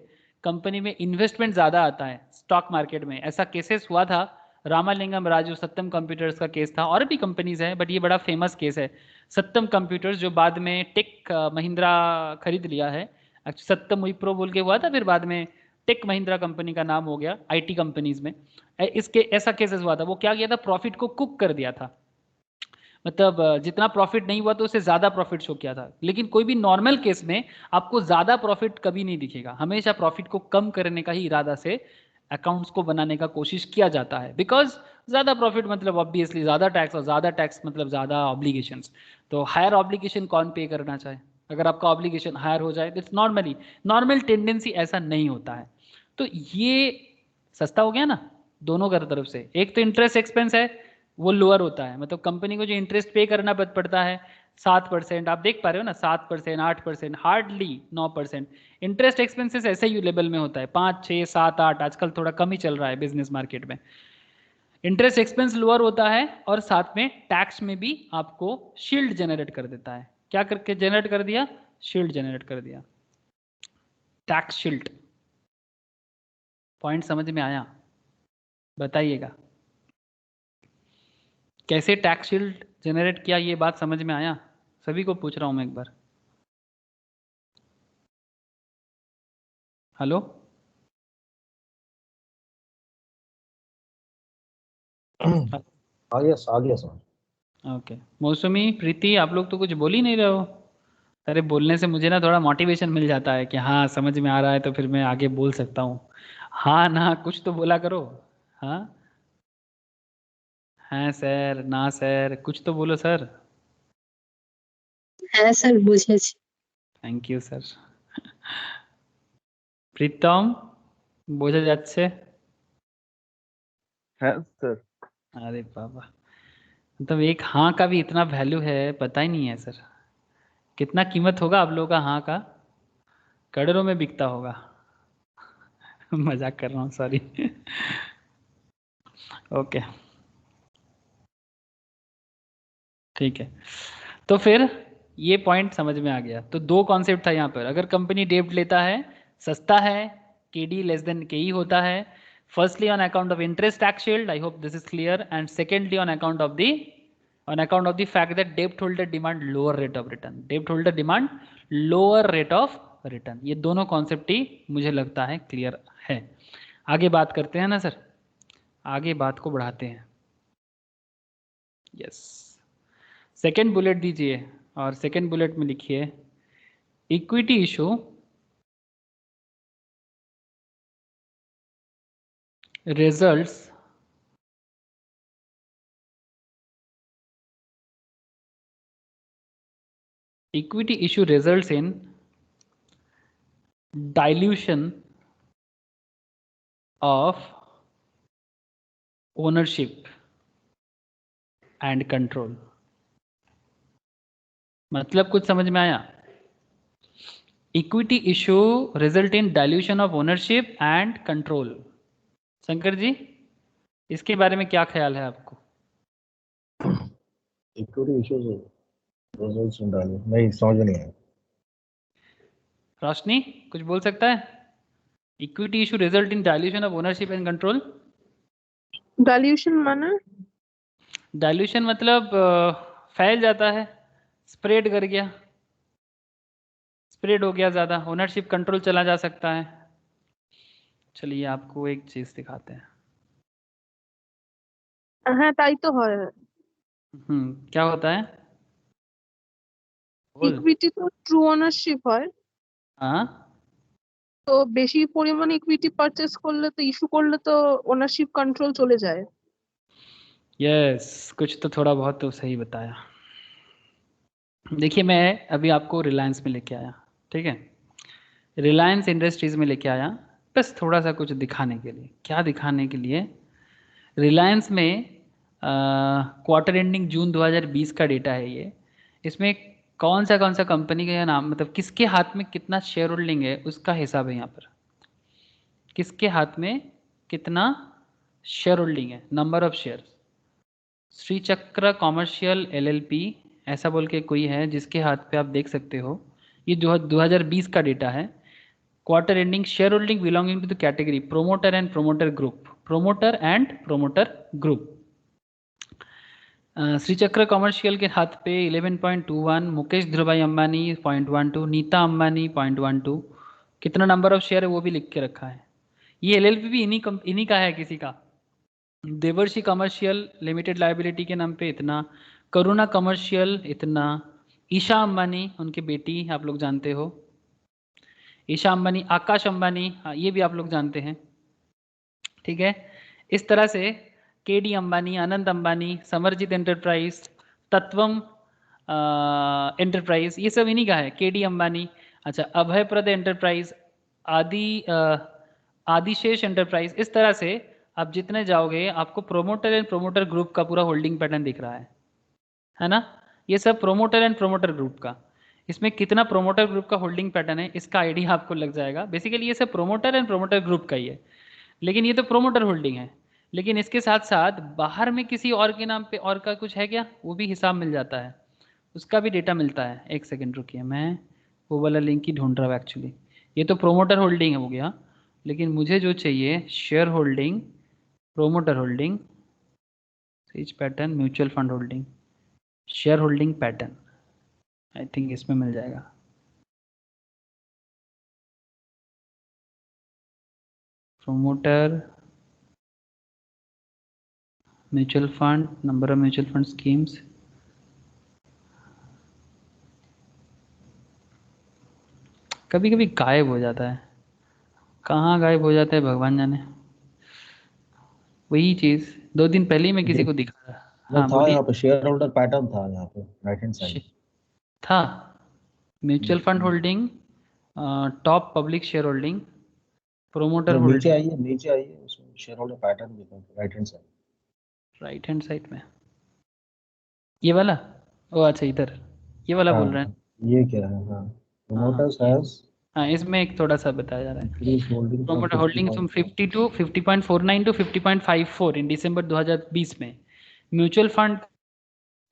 कंपनी में इन्वेस्टमेंट ज़्यादा आता है स्टॉक मार्केट में। ऐसा केसेस हुआ था, रामालिंगम राजू सत्यम कंप्यूटर्स का केस था, और भी कंपनीज हैं बट ये बड़ा फेमस केस है। सत्यम कंप्यूटर्स जो बाद में टेक महिंद्रा खरीद लिया है, सत्यम विप्रो बोल के हुआ था, फिर बाद में टेक महिंद्रा कंपनी का नाम हो गया आईटी कंपनीज में। इसके ऐसा केसेस हुआ था, वो क्या किया था, प्रॉफिट को कुक कर दिया था, मतलब जितना प्रॉफिट नहीं हुआ तो उससे ज़्यादा प्रॉफिट शो किया था। लेकिन कोई भी नॉर्मल केस में आपको ज़्यादा प्रॉफिट कभी नहीं दिखेगा, हमेशा प्रॉफिट को कम करने का ही इरादा से अकाउंट्स को बनाने का कोशिश किया जाता है, बिकॉज ज़्यादा प्रॉफिट मतलब ऑब्वियसली ज़्यादा टैक्स, और ज़्यादा टैक्स मतलब ज़्यादा ऑब्लिगेशंस। तो हायर ऑब्लिगेशन कौन पे करना चाहे? अगर आपका ऑब्लिगेशन हायर हो जाए, इट्स नॉर्मली नॉर्मल टेंडेंसी ऐसा नहीं होता है। तो ये सस्ता हो गया ना दोनों की तरफ से। एक तो इंटरेस्ट एक्सपेंस है वो लोअर होता है, मतलब कंपनी को जो इंटरेस्ट पे करना पड़ता है 7%, आप देख पा रहे हो ना, 7%, 8%, हार्डली 9%। इंटरेस्ट एक्सपेंसेस ऐसे ही लेवल में होता है, 5, 6, 7, 8, आजकल थोड़ा कम ही चल रहा है बिजनेस मार्केट में। इंटरेस्ट एक्सपेंस लोअर होता है और साथ में टैक्स में भी आपको शील्ड जनरेट कर देता है। क्या करके जनरेट कर दिया? शील्ड जनरेट कर दिया, टैक्स शील्ड। पॉइंट समझ में आया? बताइएगा कैसे टैक्स शील्ड जनरेट किया, ये बात समझ में आया? सभी को पूछ रहा हूं मैं एक बार। हेलो, आ गया समझ। ओके। मौसमी, प्रीति, आप लोग तो कुछ बोल ही नहीं रहे हो। अरे बोलने से मुझे ना थोड़ा मोटिवेशन मिल जाता है कि हाँ समझ में आ रहा है, तो फिर मैं आगे बोल सकता हूँ। हाँ ना, कुछ तो बोला करो। हाँ, हैं सर, ना सर, कुछ तो बोलो सर। হ্যাঁ স্যার বুঝেছি। Thank you sir. প্রীতম, বোঝা যাচ্ছে? है सर। अरे बाबा, मतलब एक हाँ का भी इतना वैल्यू है, पता ही नहीं है सर। कितना कीमत होगा आप लोगों का हाँ का? करोड़ों में बिकता होगा। मजाक कर रहा हूँ, सॉरी। ओके, ठीक है। तो फिर ये पॉइंट समझ में आ गया। तो दो कॉन्सेप्ट था यहाँ पर। अगर कंपनी डेब्ट लेता है, सस्ता है, केडी लेस देन केई होता है। Firstly on account of interest tax shield, I hope this is clear, and secondly on account of the fact that डेब्ट holder demand lower rate of return. डेब्ट holder demand lower rate of return. ये दोनों कॉन्सेप्ट ही मुझे लगता है क्लियर है। आगे बात करते हैं ना सर, आगे बात को बढ़ाते हैं। यस, सेकेंड बुलेट दीजिए और सेकेंड बुलेट में लिखिए equity issue results in dilution of ownership and control। मतलब कुछ समझ में आया? Equity issue result in dilution of ownership and control. Shankar ji, इसके बारे में क्या ख्याल है आपको? Equity issues results in dilution, नहीं समझ में नहीं आया। रोशनी, कुछ बोल सकता है? Equity issue result in dilution of ownership and control. Dilution माना? डाइल्यूशन मतलब फैल जाता है, स्प्रेड कर गया, स्प्रेड हो गया ज़्यादा, ओनरशिप कंट्रोल चला जा सकता है। चलिए आपको एक चीज़ दिखाते हैं। হ্যাঁ তাই তো হয়। क्या होता है? बोल। ইকুইটি তো ট্রু ওনারশিপ হয়, हाँ, তো বেশি পরিমাণে ইকুইটি পারচেজ করলে তো ইস্যু করলে তো ওনারশিপ কন্ট্রোল চলে যায়। यस, कुछ तो थोड़ा बहुत तो सही बताया। देखिए मैं अभी आपको रिलायंस में लेके आया, ठीक है, रिलायंस इंडस्ट्रीज में लेके आया, बस थोड़ा सा कुछ दिखाने के लिए। क्या दिखाने के लिए? रिलायंस में क्वार्टर एंडिंग जून 2020 का डेटा है ये। इसमें कौन सा कंपनी का नाम, मतलब किसके हाथ में कितना शेयर होल्डिंग है उसका हिसाब है यहाँ पर। किसके हाथ में कितना शेयर होल्डिंग है, number of share. Shri Chakra commercial LLP ऐसा बोल के कोई है जिसके हाथ पे आप देख सकते हो, ये 2020 का डेटा है। Quarter ending share holding belonging to the category promoter and promoter group, promoter and promoter group. Shri Chakra commercial के हाथ पे 11.21, मुकेश ध्रुवभाई अंबानी 0.12, नीता अंबानी 0.12। कितना नंबर ऑफ शेयर है वो भी लिख के रखा है। ये एलएलपी भी इन्हीं का है किसी का। देवर्षि कमर्शियल लिमिटेड लाइबिलिटी के नाम पे इतना, करुणा कमर्शियल इतना, ईशा अंबानी उनकी बेटी आप लोग जानते हो, ईशा अंबानी, आकाश अंबानी, हाँ ये भी आप लोग जानते हैं, ठीक है। इस तरह से KD Ambani, Anant Ambani, Samarjeet enterprise, तत्वम enterprise, ये सब इन्हीं का है। केडी अंबानी, अच्छा, अभयप्रद एंटरप्राइज, आदिशेष एंटरप्राइज। इस तरह से आप जितने जाओगे आपको प्रोमोटर एंड प्रोमोटर ग्रुप का पूरा होल्डिंग पैटर्न दिख रहा है ना। ये सब प्रोमोटर एंड प्रोमोटर ग्रुप का। इसमें कितना प्रोमोटर ग्रुप का होल्डिंग पैटर्न है इसका आइडिया आपको लग जाएगा। बेसिकली ये सब प्रोमोटर एंड प्रोमोटर ग्रुप का ही है, लेकिन ये तो प्रोमोटर होल्डिंग है, लेकिन इसके साथ साथ बाहर में किसी और के नाम पे और का कुछ है क्या, वो भी हिसाब मिल जाता है, उसका भी डेटा मिलता है। एक सेकेंड रुकिए, मैं वो वाला लिंक ही ढूंढ रहा हूँ एक्चुअली। ये तो प्रोमोटर होल्डिंग हो गया, लेकिन मुझे जो चाहिए share holding, promoter holding, switch pattern, mutual fund holding, share holding pattern, I think इसमें मिल जाएगा। Promoter, mutual fund, number of mutual fund schemes, कभी कभी गायब हो जाता है, कहाँ गायब हो जाता है भगवान जाने। वही चीज़ 2 दिन पहले ही मैं किसी को दिखा रहा। वो हाँ था बोलिए। यहाँ पे शेयर होल्डर पैटर्न था यहाँ पे राइट हैंड साइड था mutual fund holding, top public share holding, promoter नीचे होल्डिंग, नीचे आइए उसमें शेयर होल्डर पैटर्न दिखा right hand side. Right hand side में ये वाला, ओ अच्छा इधर ये वाला बोल रहे हैं। ये क्या है? हाँ, हाँ promoters ये, has हाँ इसमें एक थोड़ा सा बताया जा रहा है। increased holding from promoter holding from 50 to 50.49 to 50.54 in December 2020 में। म्यूचुअल फंड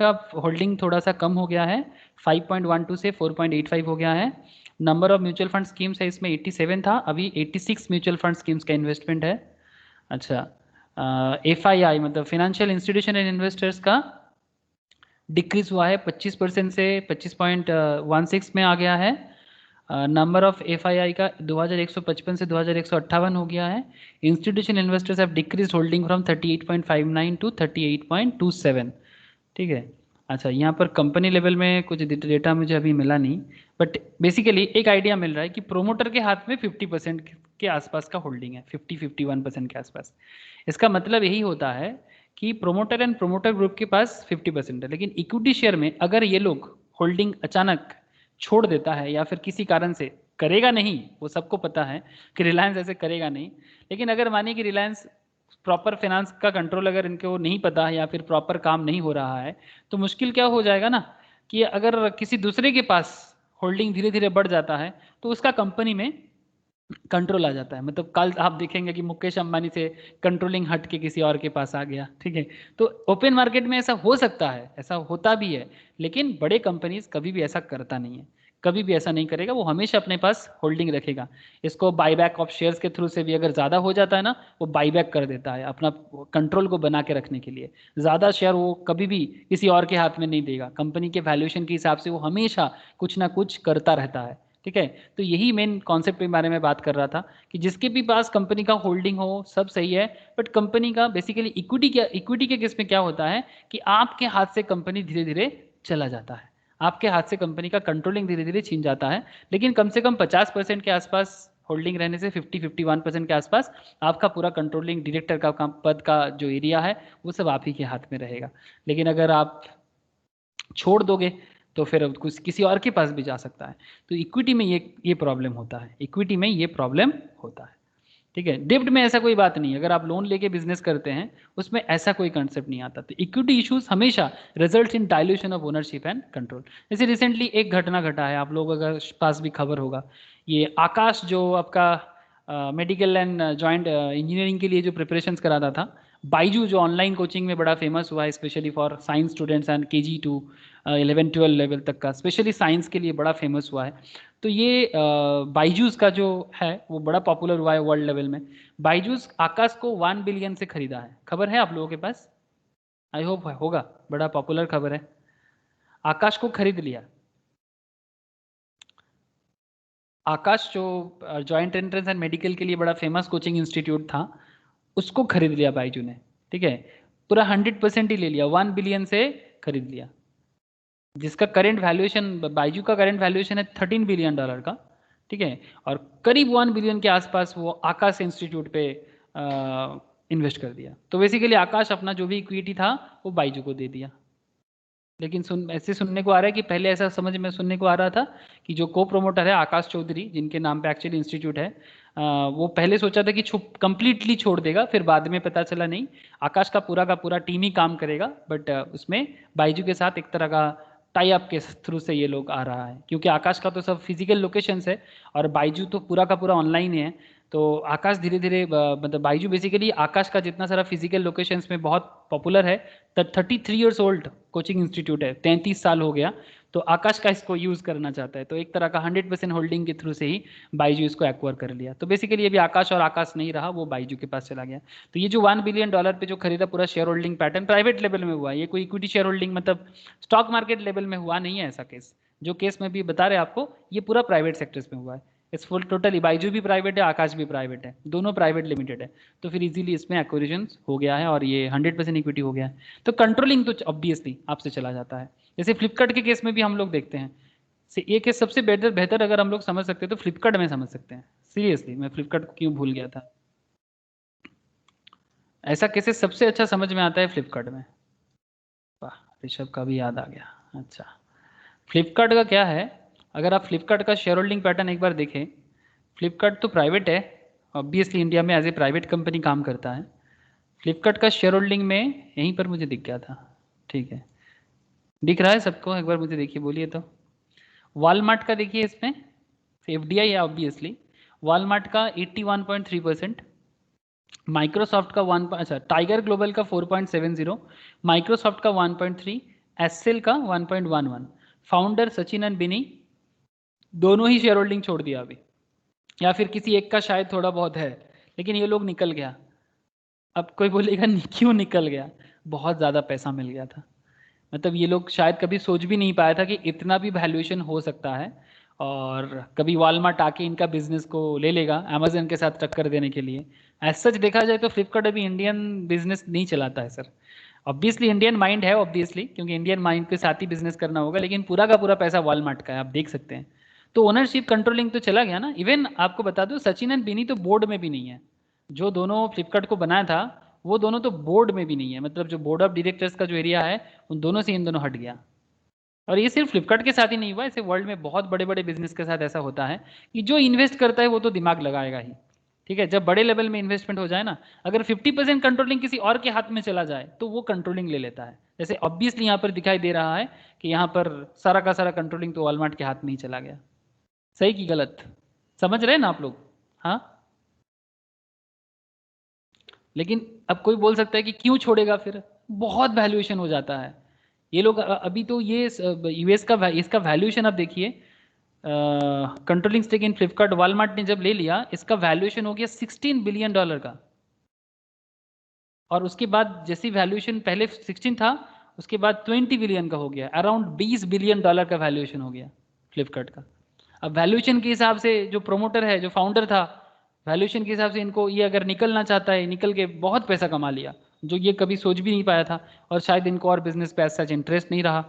का होल्डिंग थोड़ा सा कम हो गया है, 5.12 से 4.85 हो गया है। Number of mutual fund schemes है इसमें 87 था, अभी 86 म्यूचुअल फंड स्कीम्स का इन्वेस्टमेंट है। अच्छा, FII मतलब फाइनेंशियल इंस्टीट्यूशन एंड इन्वेस्टर्स का डिक्रीज हुआ है 25% से 25.16 में आ गया है। नंबर ऑफ FII का 2155 से 2158 हो गया है। Institution investors have decrease holding from 38.59 to 38.27। ठीक है। अच्छा, यहाँ पर कंपनी लेवल में कुछ डेटा मुझे अभी मिला नहीं, बट बेसिकली एक आइडिया मिल रहा है कि प्रोमोटर के हाथ में 50% के आसपास का होल्डिंग है, 50-51% के आसपास। इसका मतलब यही होता है कि प्रोमोटर एंड प्रोमोटर ग्रुप के पास 50% है, लेकिन इक्विटी शेयर में अगर ये लोग होल्डिंग अचानक छोड़ देता है या फिर किसी कारण से करेगा नहीं, वो सबको पता है कि रिलायंस ऐसे करेगा नहीं, लेकिन अगर मानिए कि रिलायंस प्रॉपर फाइनेंस का कंट्रोल अगर इनको नहीं पता है या फिर प्रॉपर काम नहीं हो रहा है, तो मुश्किल क्या हो जाएगा ना कि अगर किसी दूसरे के पास होल्डिंग धीरे धीरे बढ़ जाता है तो उसका कंपनी में कंट्रोल आ जाता है। मतलब कल आप देखेंगे कि मुकेश अंबानी से कंट्रोलिंग हट के किसी और के पास आ गया। ठीक है, तो ओपन मार्केट में ऐसा हो सकता है, ऐसा होता भी है, लेकिन बड़े कंपनीज कभी भी ऐसा करता नहीं है, कभी भी ऐसा नहीं करेगा, वो हमेशा अपने पास होल्डिंग रखेगा। इसको बाईबैक ऑफ शेयर्स के थ्रू से भी अगर ज़्यादा हो जाता है ना, वो बाईबैक कर देता है अपना कंट्रोल को बना के रखने के लिए। ज़्यादा शेयर वो कभी भी किसी और के हाथ में नहीं देगा, कंपनी के वैल्यूएशन के हिसाब से वो हमेशा कुछ ना कुछ करता रहता है। ठीक है, तो यही मेन कॉन्सेप्ट के बारे में बात कर रहा था कि जिसके भी पास कंपनी का होल्डिंग हो सब सही है, बट कंपनी का बेसिकली इक्विटी के केस में क्या होता है कि आपके हाथ से कंपनी धीरे धीरे चला जाता है, आपके हाथ से कंपनी का कंट्रोलिंग धीरे धीरे छीन जाता है। लेकिन कम से कम 50% के आसपास होल्डिंग रहने से 50-51% के आसपास आपका पूरा कंट्रोलिंग डायरेक्टर का पद का जो एरिया है वो सब आप ही के हाथ में रहेगा। लेकिन अगर आप छोड़ दोगे तो फिर कुछ किसी और के पास भी जा सकता है। तो इक्विटी में ये प्रॉब्लम होता है, इक्विटी में ये प्रॉब्लम होता है। ठीक है, डिप्ट में ऐसा कोई बात नहीं, अगर आप लोन लेके बिजनेस करते हैं उसमें ऐसा कोई कंसेप्ट नहीं आता। तो इक्विटी इश्यूज हमेशा result in dilution of ownership and control. जैसे रिसेंटली एक घटना घटा है, आप लोग अगर पास भी खबर होगा, ये आकाश जो आपका मेडिकल एंड जॉइंट इंजीनियरिंग के लिए जो प्रिपरेशंस कराता था, बाइजू जो ऑनलाइन कोचिंग में बड़ा फेमस हुआ है specially for science students and KG to 11-12 level तक का, स्पेशली साइंस के लिए बड़ा फेमस हुआ है। तो ये बाइजूस का जो है वो बड़ा पॉपुलर हुआ है वर्ल्ड लेवल में। बाइजूस आकाश को 1 बिलियन से खरीदा है, खबर है आप लोगों के पास? आई होप होगा, बड़ा पॉपुलर खबर है। आकाश को खरीद लिया, आकाश जो जॉइंट एंट्रेंस एंड मेडिकल के लिए बड़ा फेमस कोचिंग इंस्टीट्यूट था, उसको खरीद लिया बाइजू ने। ठीक है, पूरा 100% ही ले लिया, 1 बिलियन से खरीद लिया, जिसका करंट वैल्यूएशन, बाइजू का करंट वैल्यूएशन है $13 बिलियन का। ठीक है, और करीब 1 बिलियन के आसपास वो आकाश इंस्टीट्यूट पे इन्वेस्ट कर दिया। तो बेसिकली आकाश अपना जो भी इक्विटी था वो बाइजू को दे दिया। लेकिन ऐसे सुनने को आ रहा है कि पहले ऐसा समझ में सुनने को आ रहा था कि जो को प्रोमोटर है आकाश चौधरी, जिनके नाम पे एक्चुअली इंस्टीट्यूट है, वो पहले सोचा था कि कंप्लीटली छोड़ देगा, फिर बाद में पता चला नहीं, आकाश का पूरा टीम ही काम करेगा, बट उसमें बाइजू के साथ एक तरह का टाई अप के थ्रू से ये लोग आ रहा है, क्योंकि आकाश का तो सब फिजिकल लोकेशंस है और बाइजू तो पूरा का पूरा ऑनलाइन है। तो आकाश धीरे धीरे मतलब बाइजू बेसिकली आकाश का जितना सारा फिजिकल लोकेशंस में बहुत पॉपुलर है। 33 ईयर्स ओल्ड कोचिंग इंस्टीट्यूट है, 33 साल हो गया। तो आकाश का इसको यूज़ करना चाहता है, तो एक तरह का 100% होल्डिंग के थ्रू से ही बाइजू इसको एक्वायर कर लिया। तो बेसिकली ये भी आकाश और आकाश नहीं रहा, वो बाइजू के पास चला गया। तो ये जो $1 बिलियन पे जो खरीदा पूरा share holding pattern private level में हुआ है, ये कोई इक्विटी शेयर होल्डिंग मतलब स्टॉक मार्केट लेवल में हुआ नहीं है ऐसा केस। जो केस में भी बता रहे आपको ये पूरा प्राइवेट सेक्टर्स में हुआ है। इस फुल टोटली बाइजू भी प्राइवेट है, आकाश भी प्राइवेट है, दोनों प्राइवेट लिमिटेड है। तो फिर इजीली इसमें एक्विजिशन हो गया है और ये 100% इक्विटी हो गया है। तो कंट्रोलिंग तो ऑब्वियसली आपसे चला जाता है। जैसे फ्लिपकार्ट के केस में भी हम लोग देखते हैं, ये केस सबसे बेहतर अगर हम लोग समझ सकते हैं तो फ्लिपकार्ट में समझ सकते हैं। सीरियसली मैं फ्लिपकार्ट को क्यों भूल गया था, ऐसा केसेस सबसे अच्छा समझ में आता है फ्लिपकार्ट में। वाह, ऋषभ का भी याद आ गया। अच्छा, फ्लिपकार्ट का क्या है, अगर आप फ्लिपकार्ट का शेयर होल्डिंग पैटर्न एक बार देखें, फ्लिपकार्ट तो प्राइवेट है, ऑब्वियसली इंडिया में एज ए प्राइवेट कंपनी काम करता है। फ्लिपकार्ट का शेयर होल्डिंग में यहीं पर मुझे दिख गया था, ठीक है, दिख रहा है सबको, एक बार मुझे देखिए, बोलिए तो। वॉलमार्ट का देखिए, इसमें एफडीआई है ऑब्वियसली। वॉलमार्ट का 81.3%, माइक्रोसॉफ्ट का 1, अच्छा टाइगर ग्लोबल का 4.70, माइक्रोसॉफ्ट का 1.3, एससेल का 1.11। फाउंडर सचिन एंड बिनी दोनों ही शेयर होल्डिंग छोड़ दिया अभी, या फिर किसी एक का शायद थोड़ा बहुत है, लेकिन ये लोग निकल गया। अब कोई बोलेगा क्यों निकल गया, बहुत ज़्यादा पैसा मिल गया था। मतलब ये लोग शायद कभी सोच भी नहीं पाया था कि इतना भी वैल्यूएशन हो सकता है, और कभी वॉलमार्ट आके इनका बिजनेस को ले लेगा अमेजन के साथ टक्कर देने के लिए। एज सच देखा जाए तो फ्लिपकार्ट अभी इंडियन बिजनेस नहीं चलाता है सर। ऑब्वियसली इंडियन माइंड है, ऑब्वियसली क्योंकि इंडियन माइंड के साथ ही बिजनेस करना होगा, लेकिन पूरा का पूरा पैसा वॉलमार्ट का है, आप देख सकते हैं। तो ओनरशिप कंट्रोलिंग तो चला गया ना। इवन आपको बता दूं, सचिन एंड बिनी तो बोर्ड में भी नहीं है। जो दोनों फ्लिपकार्ट को बनाया था वो दोनों तो बोर्ड में भी नहीं है, मतलब जो बोर्ड ऑफ डायरेक्टर्स का जो एरिया है उन दोनों से इन दोनों हट गया। और ये सिर्फ फ्लिपकार्ट के साथ ही नहीं हुआ, ऐसे वर्ल्ड में बहुत बड़े बड़े बिजनेस के साथ ऐसा होता है कि जो इन्वेस्ट करता है वो तो दिमाग लगाएगा ही, ठीक है। जब बड़े लेवल में इन्वेस्टमेंट हो जाए ना, अगर 50% कंट्रोलिंग किसी और के हाथ में चला जाए तो वो कंट्रोलिंग ले लेता है। जैसे ऑब्वियसली यहाँ पर दिखाई दे रहा है कि यहाँ पर सारा का सारा कंट्रोलिंग तो वॉलमार्ट के हाथ में ही चला गया। सही कि गलत, समझ रहे हैं ना आप लोग? हाँ, लेकिन अब कोई बोल सकता है कि क्यों छोड़ेगा, फिर बहुत वैल्यूएशन हो जाता है। ये लोग अभी तो ये यूएस का इसका वैल्यूएशन आप देखिए, controlling stake in Flipkart Walmart ने जब ले लिया, इसका वैल्यूएशन हो गया $16 बिलियन का। और उसके बाद जैसी वैल्यूएशन पहले 16 था, उसके बाद 20 बिलियन का हो गया, अराउंड $20 बिलियन का वैल्यूएशन हो गया फ्लिपकार्ट का। अब वैल्यूएशन के हिसाब से जो प्रोमोटर है, जो फाउंडर था, वैल्यूएशन के हिसाब से इनको ये अगर निकलना चाहता है, निकल के बहुत पैसा कमा लिया जो ये कभी सोच भी नहीं पाया था, और शायद इनको और बिजनेस पे ऐसा इंटरेस्ट नहीं रहा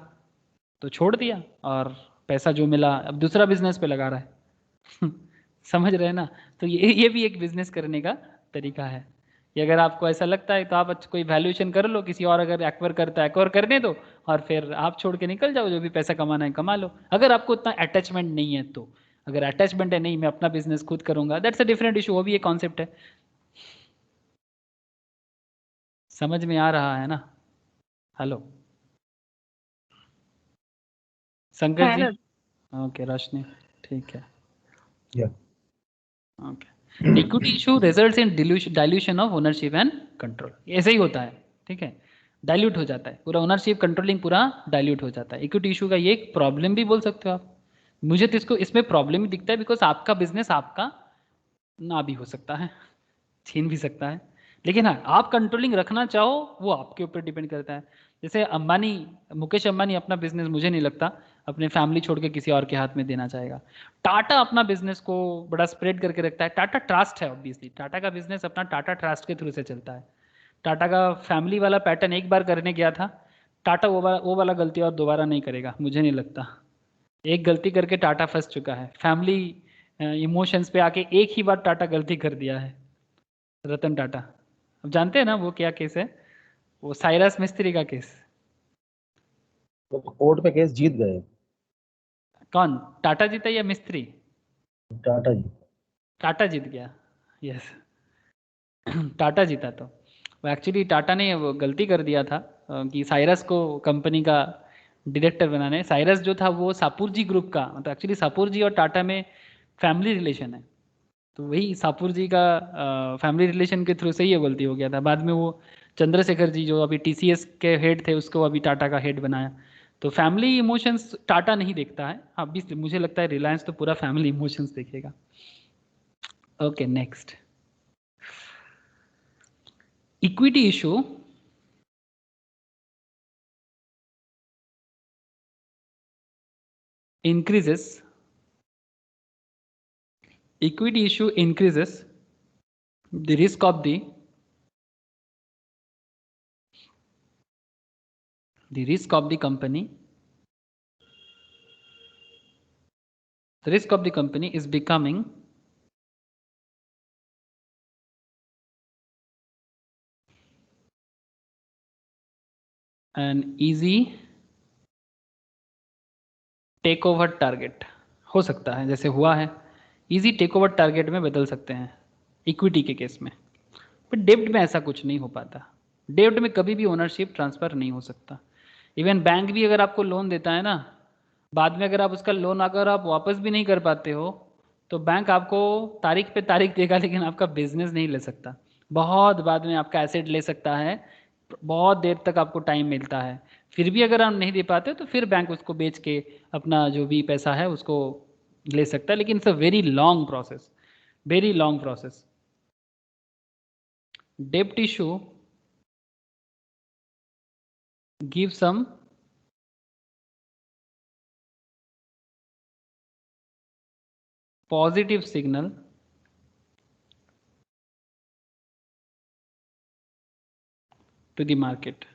तो छोड़ दिया, और पैसा जो मिला अब दूसरा बिजनेस पे लगा रहा है। समझ रहे हैं ना? तो ये भी एक बिजनेस करने का तरीका है। ये अगर आपको ऐसा लगता है तो आप कोई वैल्यूएशन कर लो, किसी और अगर एक्वायर करता है एक्वायर करने दो, और फिर आप छोड़ के निकल जाओ, जो भी पैसा कमाना है कमा लो, अगर आपको उतना अटैचमेंट नहीं है तो। अगर अटैचमेंट है, नहीं मैं अपना बिजनेस खुद करूंगा, दैट्स अ डिफरेंट इशू, वो भी एक कॉन्सेप्ट है। समझ में आ रहा है ना? हेलो शंकर जी? ओके रोशनी, ठीक है, Yeah. Okay. Equity issue results in dilution of ownership and control, ऐसे ही होता है, ठीक है, डाइल्यूट हो जाता है पूरा ओनरशिप कंट्रोलिंग, पूरा डाइल्यूट हो जाता है। इक्विटी इशू का ये एक प्रॉब्लम भी बोल सकते हो आप। मुझे तो इसको इसमें प्रॉब्लम ही दिखता है, बिकॉज आपका बिजनेस आपका ना भी हो सकता है, छीन भी सकता है, लेकिन हाँ आप कंट्रोलिंग रखना चाहो वो आपके ऊपर डिपेंड करता है। जैसे अंबानी, मुकेश अंबानी अपना बिजनेस मुझे नहीं लगता अपने फैमिली छोड़ के किसी और के हाथ में देना चाहेगा। टाटा अपना बिजनेस को बड़ा स्प्रेड करके रखता है, टाटा ट्रस्ट है, ऑब्वियसली टाटा का बिजनेस अपना टाटा ट्रस्ट के थ्रू से चलता है। टाटा का फैमिली वाला पैटर्न एक बार करने गया था, टाटा वो वाला गलती और दोबारा नहीं करेगा, मुझे नहीं लगता। एक गलती करके टाटा फंस चुका है, फैमिली इमोशंस पे आके एक ही बार टाटा गलती कर दिया है, रतन टाटा। अब जानते हैं ना वो क्या केस है, वो साइरस मिस्त्री का केस। तो कोर्ट में केस जीत गए कौन, टाटा जीता या मिस्त्री? टाटा जी। टाटा जीत गया, यस। टाटा जीता। तो वो एक्चुअली टाटा ने वो गलती कर दिया था कि साइरस को कंपनी का डायरेक्टर बनाने। साइरस जो था वो सापुरजी ग्रुप का, मतलब एक्चुअली सापुरजी और टाटा में फैमिली रिलेशन है, तो वही सापुर जी का फैमिली रिलेशन के थ्रू से ही ये गलती हो गया था। बाद में वो चंद्रशेखर जी जो अभी टीसीएस के हेड थे उसको अभी टाटा का हेड बनाया। तो फैमिली इमोशंस टाटा नहीं देखता है, अभी मुझे लगता है रिलायंस तो पूरा फैमिली इमोशंस देखेगा। Okay next, equity issue increases, equity issue increases the risk of the company. The risk of the company is becoming an easy take over target हो सकता है, जैसे हुआ है इजी टेक ओवर टारगेट में बदल सकते हैं इक्विटी के केस में। पर डेब्ट में ऐसा कुछ नहीं हो पाता, डेब्ट में कभी भी ओनरशिप ट्रांसफर नहीं हो सकता। इवन बैंक भी अगर आपको लोन देता है ना, बाद में अगर आप उसका लोन अगर आप वापस भी नहीं कर पाते हो तो बैंक आपको तारीख पे तारीख देगा, लेकिन आपका बिजनेस नहीं ले सकता। बहुत बाद में आपका एसेट ले सकता है, बहुत देर तक आपको टाइम मिलता है, फिर भी अगर आप नहीं दे पाते तो फिर बैंक उसको बेच के अपना जो भी पैसा है उसको ले सकता है, लेकिन it's a very long process, very long process. डेब्ट issue give some positive signal to the market.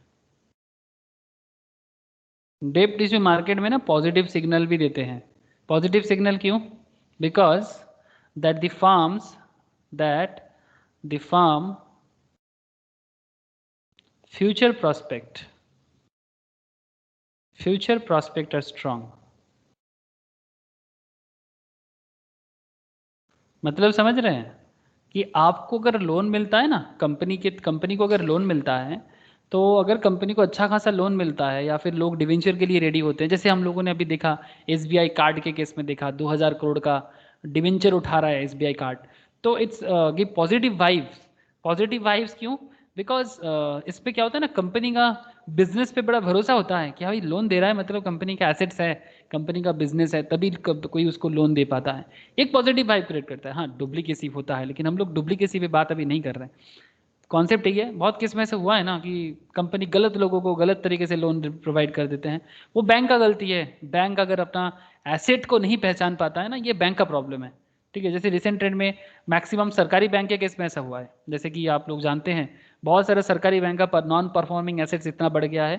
डेब्ट इशू मार्केट में ना पॉजिटिव सिग्नल भी देते हैं। पॉजिटिव सिग्नल क्यों? Because that the firm future prospect are strong। मतलब समझ रहे हैं कि आपको अगर लोन मिलता है ना, कंपनी को अगर लोन मिलता है, तो अगर कंपनी को अच्छा खासा लोन मिलता है या फिर लोग डिवेंचर के लिए रेडी होते हैं, जैसे हम लोगों ने अभी देखा एसबीआई कार्ड के केस में देखा 2000 करोड़ का डिवेंचर उठा रहा है एसबीआई कार्ड, तो it's give positive vibes. Positive vibes क्यों? बिकॉज इस पे क्या होता है ना, कंपनी का बिजनेस पे बड़ा भरोसा होता है कि हाँ भाई लोन दे रहा है, मतलब कंपनी का एसेट्स है, कंपनी का बिजनेस है, तभी कोई उसको लोन दे पाता है। एक पॉजिटिव वाइब क्रिएट करता है। हाँ डुप्लीकेसी होता है, लेकिन हम लोग डुप्लीकेसी पे बात अभी नहीं कर रहे हैं। कॉन्सेप्ट यही है, बहुत केस में ऐसा हुआ है ना कि कंपनी गलत लोगों को गलत तरीके से लोन प्रोवाइड कर देते हैं, वो बैंक का गलती है। बैंक अगर अपना एसेट को नहीं पहचान पाता है ना, ये बैंक का प्रॉब्लम है। ठीक है, जैसे रिसेंट ट्रेंड में मैक्सिमम सरकारी बैंक के केस में ऐसा हुआ है, जैसे कि आप लोग जानते हैं बहुत सारे सरकारी बैंक का नॉन परफॉर्मिंग एसेट्स इतना बढ़ गया है।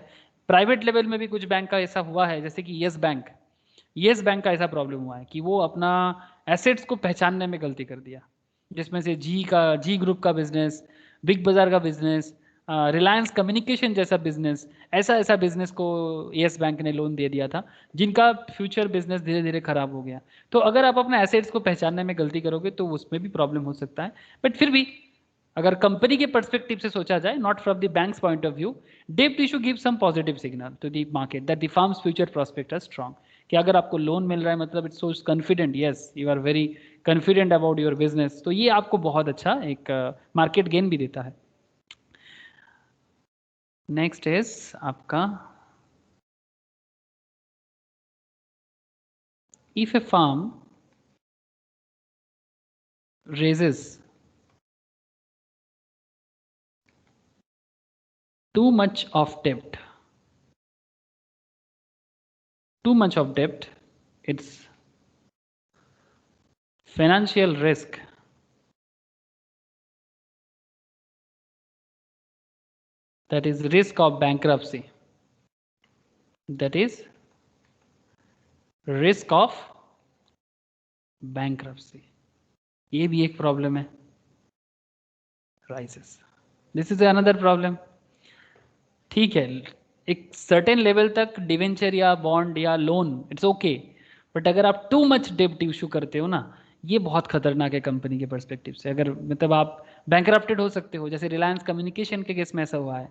प्राइवेट लेवल में भी कुछ बैंक का ऐसा हुआ है, जैसे कि येस बैंक का ऐसा प्रॉब्लम हुआ है कि वो अपना एसेट्स को पहचानने में गलती कर दिया, जिसमें से जी ग्रुप का बिजनेस, बिग बाजार का बिजनेस, रिलायंस कम्युनिकेशन जैसा बिजनेस, ऐसा बिजनेस को येस बैंक ने लोन दे दिया था, जिनका फ्यूचर बिजनेस धीरे धीरे खराब हो गया। तो अगर आप अपने एसेट्स को पहचानने में गलती करोगे तो उसमें भी प्रॉब्लम हो सकता है। बट फिर भी अगर कंपनी के पर्सपेक्टिव से सोचा जाए, not from the banks point of view, डेब्ट issue give some positive signal to the market that the firms future prospect are strong. कि अगर आपको लोन मिल रहा है मतलब it shows confident, yes you are very confident about your business, तो ये आपको बहुत अच्छा एक मार्केट गेन भी देता है। नेक्स्ट इज आपका if A firm raises too much of debt, its financial risk that is risk of bankruptcy, that is risk of bankruptcy, ये भी एक प्रॉब्लम है, rises, this is another problem। ठीक है, एक सर्टेन लेवल तक डिवेंचर या बॉन्ड या लोन इट्स ओके, बट अगर आप टू मच डेब्ट इशू करते हो ना, ये बहुत खतरनाक है कंपनी के पर्सपेक्टिव से। अगर मतलब आप बैंकरप्टेड हो सकते हो, जैसे रिलायंस कम्युनिकेशन के केस में ऐसा हुआ है।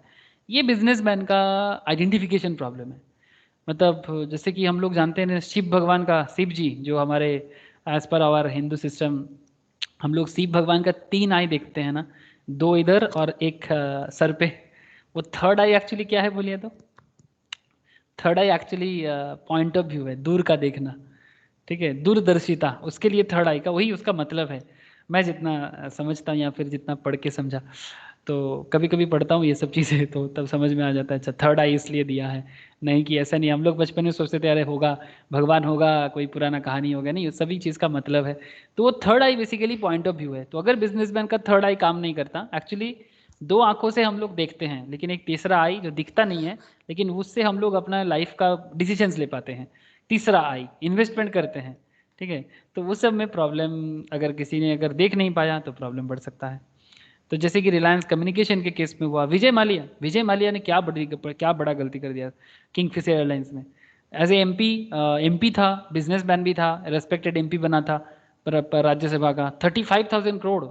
ये बिजनेसमैन का आइडेंटिफिकेशन प्रॉब्लम है। मतलब जैसे कि हम लोग जानते हैं शिव भगवान का, शिव जी जो हमारे as per hour Hindu system, हम लोग शिव भगवान का 3 आई देखते हैं ना, 2 इधर और एक सर पे। वो थर्ड आई एक्चुअली क्या है बोलिए तो? Third I actually point of view है, दूर का देखना, ठीक है, दूरदर्शिता, उसके लिए थर्ड आई का वही उसका मतलब है। मैं जितना समझता हूँ या फिर जितना पढ़ के समझा, तो कभी कभी पढ़ता हूँ ये सब चीज़ें तो तब समझ में आ जाता है, अच्छा थर्ड आई इसलिए दिया है, नहीं कि ऐसा नहीं। हम लोग बचपन में सोचते थे अरे होगा भगवान होगा, कोई पुराना कहानी होगा, नहीं, सभी चीज़ का मतलब है। तो वो third I basically point of view है। तो अगर बिजनेसमैन का थर्ड आई काम नहीं करता, एक्चुअली 2 आंखों से हम लोग देखते हैं, लेकिन एक तीसरा आई जो दिखता नहीं है, लेकिन उससे हम लोग अपना लाइफ का डिसीजंस ले पाते हैं। तीसरा आई इन्वेस्टमेंट करते हैं, ठीक है। तो उस सब में प्रॉब्लम, अगर किसी ने अगर देख नहीं पाया तो प्रॉब्लम बढ़ सकता है। तो जैसे कि रिलायंस कम्युनिकेशन के केस में हुआ, विजय माल्या ने क्या बड़ा गलती कर दिया किंगफिशर एयरलाइंस में। एज ए एमपी था, बिजनेसमैन भी था, रेस्पेक्टेड एमपी बना था पर राज्यसभा का, 35,000 करोड़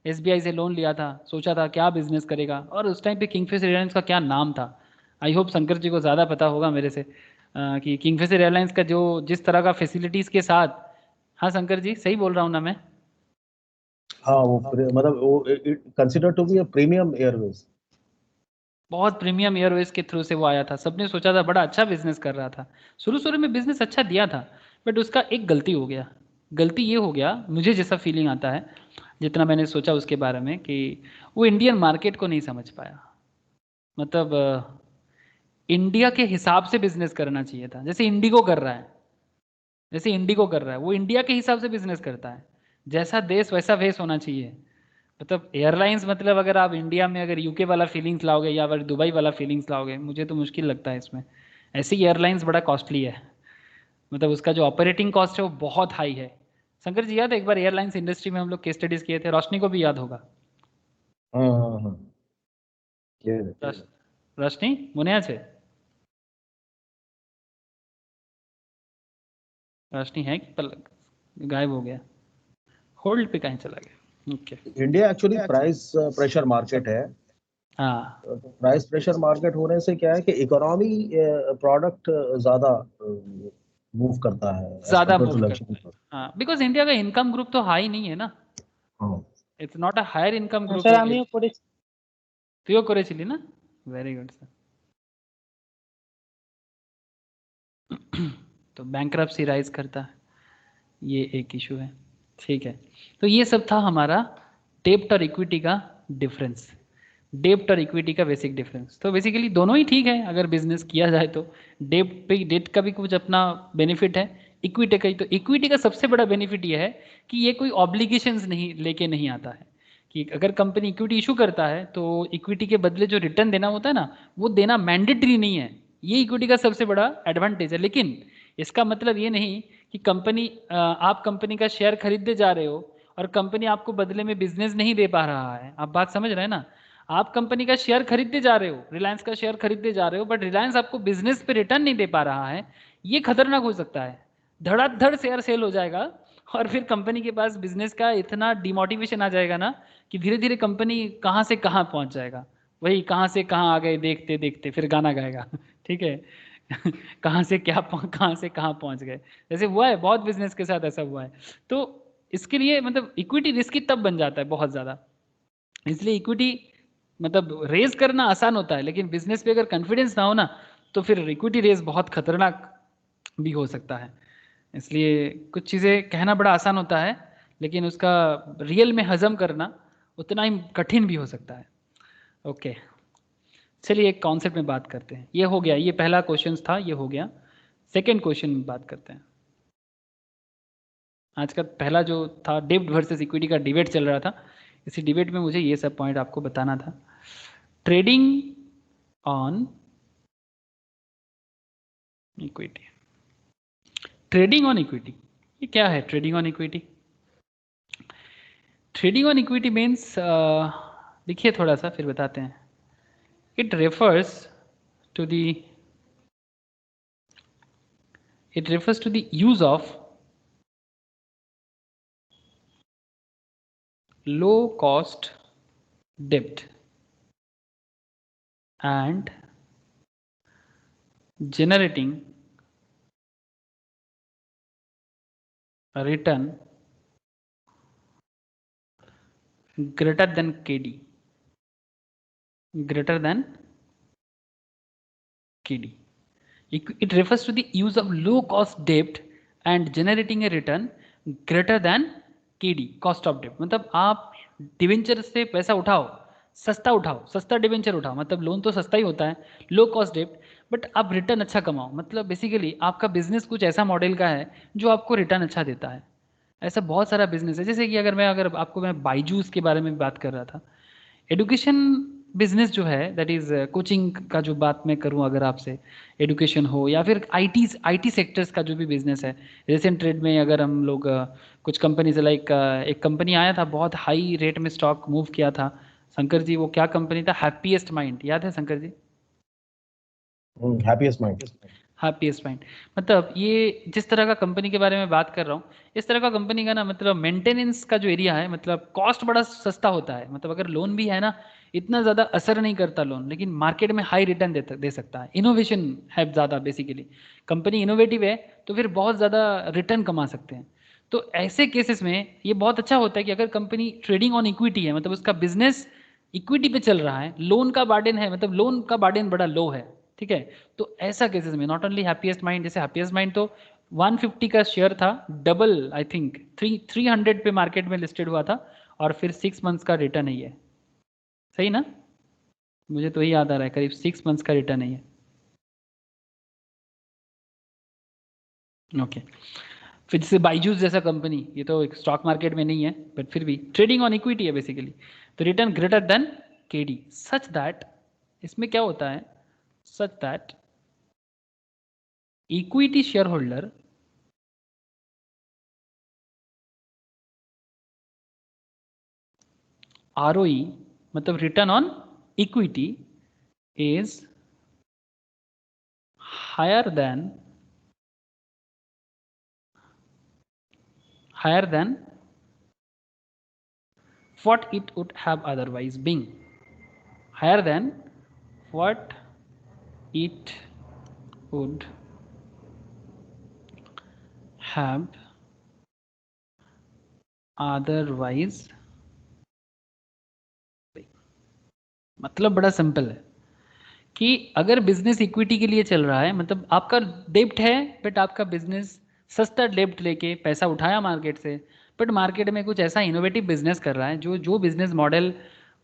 एसबीआई से लोन लिया था, सोचा था क्या बिजनेस करेगा, और उस टाइम पे किंगफिशर एयरलाइंस का क्या नाम था। आई होप शंकर जी को ज़्यादा पता होगा मेरे से कि किंगफिशर एयरलाइंस का जो जिस तरह का फैसिलिटीज़ के साथ। हाँ शंकर जी, सही बोल रहा हूँ ना मैं? हाँ वो मतलब वो consider to be a premium airways. बहुत प्रीमियम एयरवेज के थ्रू से वो आया था, सबने सोचा था बड़ा अच्छा बिजनेस कर रहा था, शुरू शुरू में बिजनेस अच्छा दिया था, बट उसका एक गलती हो गया। गलती ये हो गया, मुझे जैसा फीलिंग आता है, जितना मैंने सोचा उसके बारे में, कि वो इंडियन मार्केट को नहीं समझ पाया। मतलब इंडिया के हिसाब से बिजनेस करना चाहिए था, जैसे इंडिगो कर रहा है, वो इंडिया के हिसाब से बिजनेस करता है, जैसा देश वैसा वेश होना चाहिए। मतलब एयरलाइंस, मतलब अगर आप इंडिया में अगर यूके वाला फीलिंग्स लाओगे या फिर दुबई वाला फीलिंग्स लाओगे, मुझे तो मुश्किल लगता है इसमें। ऐसी एयरलाइंस बड़ा कॉस्टली है, मतलब उसका जो ऑपरेटिंग कॉस्ट है वो बहुत हाई है। शंकर जी याद है एक बार एयरलाइंस इंडस्ट्री में हम लोग केस स्टडीज किए थे, रोशनी को भी याद होगा। हाँ हाँ हाँ, रश- रोशनी मुनिया से, रोशनी है कि गायब हो गया, होल्ड पे कहीं चला गया? Okay. India actually price pressure market है। हाँ, प्राइस प्रेशर मार्केट होने से क्या है कि इकोनॉमी प्रोडक्ट ज्यादा मूव करता है एज ज़्यादा कम्पेयर मूव टू करता लग्जरी है। प्रोडक्ट। हाँ, बिकॉज इंडिया का इनकम ग्रुप तो हाई नहीं है ना, हाँ it's not a higher income group sir area. আমিও করেছি। তুইও করেছিলি না? Very good sir. तो बैंक्रप्सी राइज करता है, ये एक इशू है, ठीक है। तो ये सब था हमारा डेब्ट और इक्विटी का डिफरेंस, डेब्ट और इक्विटी का बेसिक डिफरेंस। तो बेसिकली दोनों ही ठीक है अगर बिजनेस किया जाए तो। डेब्ट का भी कुछ अपना बेनिफिट है, इक्विटी का ही। तो इक्विटी का सबसे बड़ा बेनिफिट ये है कि ये कोई ऑब्लिगेशंस नहीं लेके नहीं आता है, कि अगर कंपनी इक्विटी इशू करता है तो इक्विटी के बदले जो रिटर्न देना होता है ना, वो देना मैंडेटरी नहीं है। ये इक्विटी का सबसे बड़ा एडवांटेज है। लेकिन इसका मतलब ये नहीं कि आप कंपनी का शेयर खरीदते जा रहे हो और कंपनी आपको बदले में बिजनेस नहीं दे पा रहा है। आप बात समझ रहे हैं ना? आप कंपनी का शेयर खरीदते जा रहे हो, रिलायंस का शेयर खरीदते जा रहे हो, बट रिलायंस आपको बिजनेस पे रिटर्न नहीं दे पा रहा है। ये खतरनाक हो सकता है, धड़ाधड़ शेयर सेल हो जाएगा और फिर कंपनी के पास बिजनेस का इतना डिमोटिवेशन आ जाएगा ना कि धीरे धीरे कंपनी कहाँ से कहाँ पहुँच जाएगा। वही कहाँ से कहाँ आ गए देखते देखते, फिर गाना गाएगा ठीक है कहाँ से कहाँ पहुँच गए। जैसे हुआ है बहुत बिजनेस के साथ, ऐसा हुआ है। तो इसके लिए मतलब इक्विटी रिस्की तब बन जाता है बहुत ज़्यादा। इसलिए इक्विटी मतलब रेज करना आसान होता है, लेकिन बिजनेस पे अगर कॉन्फिडेंस ना हो ना, तो फिर इक्विटी रेज बहुत खतरनाक भी हो सकता है। इसलिए कुछ चीज़ें कहना बड़ा आसान होता है, लेकिन उसका रियल में हजम करना उतना ही कठिन भी हो सकता है। ओके, चलिए एक कॉन्सेप्ट में बात करते हैं। ये हो गया, ये पहला क्वेश्चन था, ये हो गया। सेकेंड क्वेश्चन में बात करते हैं। आज का पहला जो था डेब्ट वर्सेस इक्विटी का डिबेट चल रहा था, इसी डिबेट में मुझे ये सब पॉइंट आपको बताना था। Trading on equity, trading on equity, ये क्या है? Trading on equity, trading on equity means, देखिए थोड़ा सा फिर बताते हैं। It refers to the use of low cost debt and generating return greater than KD, greater than KD. It refers to the use of low cost debt and generating a return greater than KD, cost of debt. मतलब आप डिवेंचर से पैसा उठाओ, सस्ता डिवेंचर उठाओ, मतलब लोन तो सस्ता ही होता है, लो कॉस्ट डेप्ट, बट आप रिटर्न अच्छा कमाओ। मतलब बेसिकली आपका बिजनेस कुछ ऐसा मॉडल का है जो आपको रिटर्न अच्छा देता है। ऐसा बहुत सारा बिजनेस है, जैसे कि अगर आपको मैं बाईजूस के बारे में बात कर रहा था, एडुकेशन बिजनेस जो है, दैट इज़ कोचिंग का जो बात मैं करूं अगर आपसे, एडुकेशन हो या फिर आईटी सेक्टर्स का जो भी बिजनेस है, रिसेंट ट्रेड में अगर हम लोग कुछ कंपनी से लाइक एक कंपनी आया था बहुत हाई रेट में स्टॉक मूव किया था शंकर जी, वो क्या कंपनी था? हैप्पीएस्ट माइंड, याद है Shankar ji? Happiest mind. Happiest mind, मतलब ये जिस तरह का कंपनी के बारे में बात कर रहा हूँ, इस तरह का कंपनी का ना, मतलब मेंटेनेंस का जो एरिया है, मतलब कॉस्ट बड़ा सस्ता होता है। मतलब अगर लोन भी है ना, इतना ज़्यादा असर नहीं करता लोन, लेकिन मार्केट में हाई रिटर्न दे सकता है। इनोवेशन है ज़्यादा, बेसिकली कंपनी इनोवेटिव है तो फिर बहुत ज़्यादा रिटर्न कमा सकते हैं। तो ऐसे केसेस में ये बहुत अच्छा होता है कि अगर कंपनी ट्रेडिंग ऑन इक्विटी है, मतलब उसका बिजनेस इक्विटी पे चल रहा है, लोन का बार्डन है, मतलब लोन का बार्डन बड़ा लो है, ठीक है, तो ऐसा केसेस में नॉट ओनली हैप्पीएस्ट माइंड, जैसे हैप्पीएस्ट माइंड तो 150 का शेयर था, डबल आई थिंक 300 पे मार्केट में लिस्टेड हुआ था, और फिर 6 मंथ्स का रिटर्न ही है, सही ना? मुझे तो ही याद आ रहा है, करीब 6 मंथ्स का रिटर्न ही है। ओके, फिर जैसे बाईजूस जैसा कंपनी, ये तो एक स्टॉक मार्केट में नहीं है बट फिर भी ट्रेडिंग ऑन इक्विटी है बेसिकली, तो return greater than KD, such that, इसमें क्या होता है, such that equity share holder ROE, मतलब return on equity, is higher than what it would have otherwise been, higher than what it would have otherwise been। मतलब बड़ा सिंपल है कि अगर बिजनेस इक्विटी के लिए चल रहा है, मतलब आपका डेब्ट है बट आपका बिजनेस सस्ता डेब्ट लेके पैसा उठाया मार्केट से, बट मार्केट में कुछ ऐसा इनोवेटिव बिजनेस कर रहा है जो बिजनेस मॉडल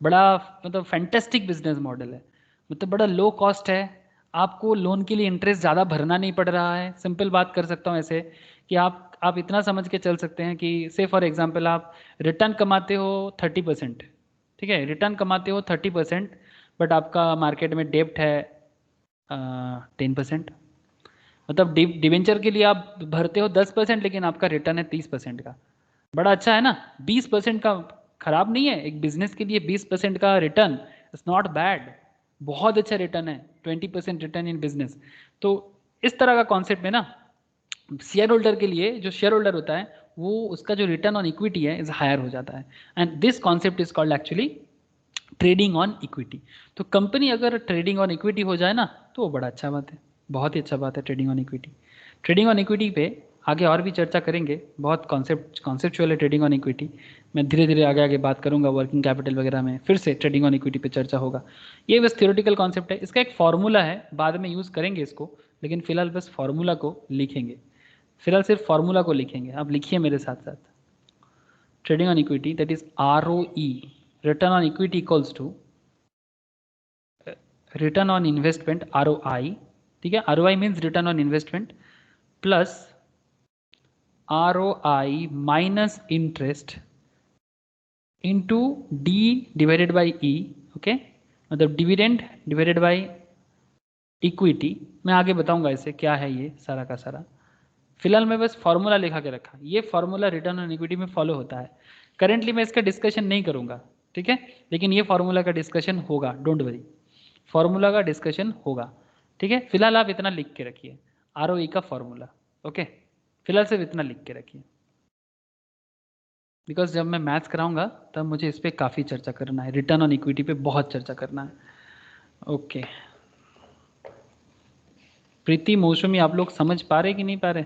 बड़ा, मतलब फैंटेस्टिक बिजनेस मॉडल है, मतलब बड़ा लो कॉस्ट है, आपको लोन के लिए इंटरेस्ट ज़्यादा भरना नहीं पड़ रहा है। सिंपल बात कर सकता हूँ ऐसे कि आप इतना समझ के चल सकते हैं कि से फॉर एग्जांपल आप रिटर्न कमाते हो 30%, ठीक है, रिटर्न कमाते हो 30%, बट आपका मार्केट में डेब्ट है 10%, मतलब डिवेंचर के लिए आप भरते हो 10%, लेकिन आपका रिटर्न है 30% का, बड़ा अच्छा है ना? 20% का खराब नहीं है, एक बिजनेस के लिए 20% का रिटर्न इट्स नॉट बैड, बहुत अच्छा रिटर्न है, 20% रिटर्न इन बिजनेस। तो इस तरह का कॉन्सेप्ट में ना, शेयर होल्डर के लिए, जो शेयर होल्डर होता है वो, उसका जो रिटर्न ऑन इक्विटी है इज हायर हो जाता है, and this concept is called actually trading on equity. तो कंपनी अगर ट्रेडिंग ऑन इक्विटी हो जाए ना, तो वो बड़ा अच्छा बात है, बहुत ही अच्छा बात है trading on equity. Trading on equity पे आगे और भी चर्चा करेंगे, बहुत कॉन्सेप्चुअल है ट्रेडिंग ऑन इक्विटी। मैं धीरे धीरे आगे आगे बात करूंगा, वर्किंग कैपिटल वगैरह में फिर से ट्रेडिंग ऑन इक्विटी पे चर्चा होगा। ये बस थ्योरेटिकल कॉन्सेप्ट है, इसका एक फॉर्मूला है, बाद में यूज़ करेंगे इसको, लेकिन फिलहाल बस फॉर्मूला को लिखेंगे, फिलहाल सिर्फ फॉर्मूला को लिखेंगे, आप लिखिए मेरे साथ साथ। Trading on equity, that is ROE, return on equity equals to return on investment, ROI, ठीक है, ROI means return on investment, plus ROI minus interest into D divided by E, okay, मतलब डिविडेंड डिवाइडेड बाई इक्विटी। मैं आगे बताऊंगा इसे क्या है ये सारा का सारा, फिलहाल मैं बस फॉर्मूला लिखा के रखा, ये फॉर्मूला रिटर्न ऑन इक्विटी में फॉलो होता है। करेंटली मैं इसका डिस्कशन नहीं करूंगा, ठीक है, लेकिन ये फॉर्मूला का डिस्कशन होगा, डोंट वरी, फॉर्मूला का डिस्कशन होगा, ठीक है। फिलहाल आप इतना लिख के रखिए, ROE का फॉर्मूला, ओके, फिलहाल सिर्फ इतना लिख के रखिए, बिकॉज जब मैं मैथ्स कराऊंगा तब मुझे इस पर काफ़ी चर्चा करना है, रिटर्न ऑन इक्विटी पे बहुत चर्चा करना है, ओके। प्रीति, मौसमी, आप लोग समझ पा रहे कि नहीं पा रहे?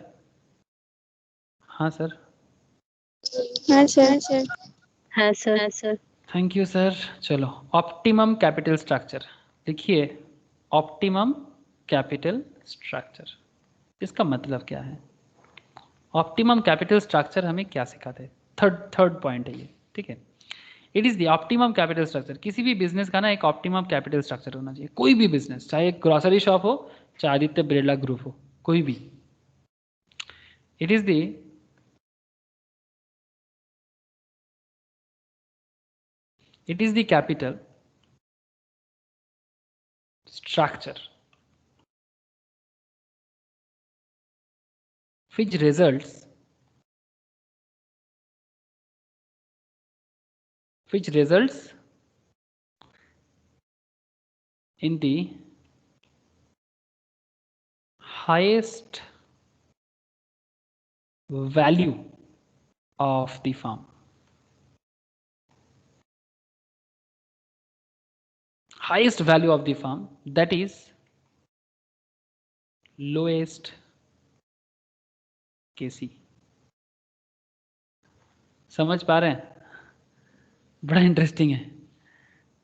हाँ सर। हाँ सर। हाँ सर। Thank you sir. चलो, ऑप्टिमम कैपिटल स्ट्रक्चर लिखिए। ऑप्टिमम कैपिटल स्ट्रक्चर, इसका मतलब क्या है? ऑप्टिमम कैपिटल स्ट्रक्चर हमें क्या सिखाते हैं? थर्ड पॉइंट है ये, ठीक है। It is the optimum capital structure. किसी भी बिजनेस का ना एक ऑप्टिमम कैपिटल स्ट्रक्चर होना चाहिए। कोई भी बिजनेस, चाहे एक ग्रोसरी शॉप हो, चाहे आदित्य बिरला ग्रुप हो, कोई भी। It is the capital structure which results in the highest value of the firm. Highest value of the firm, that is lowest KC. समझ पा रहे हैं? बड़ा इंटरेस्टिंग है,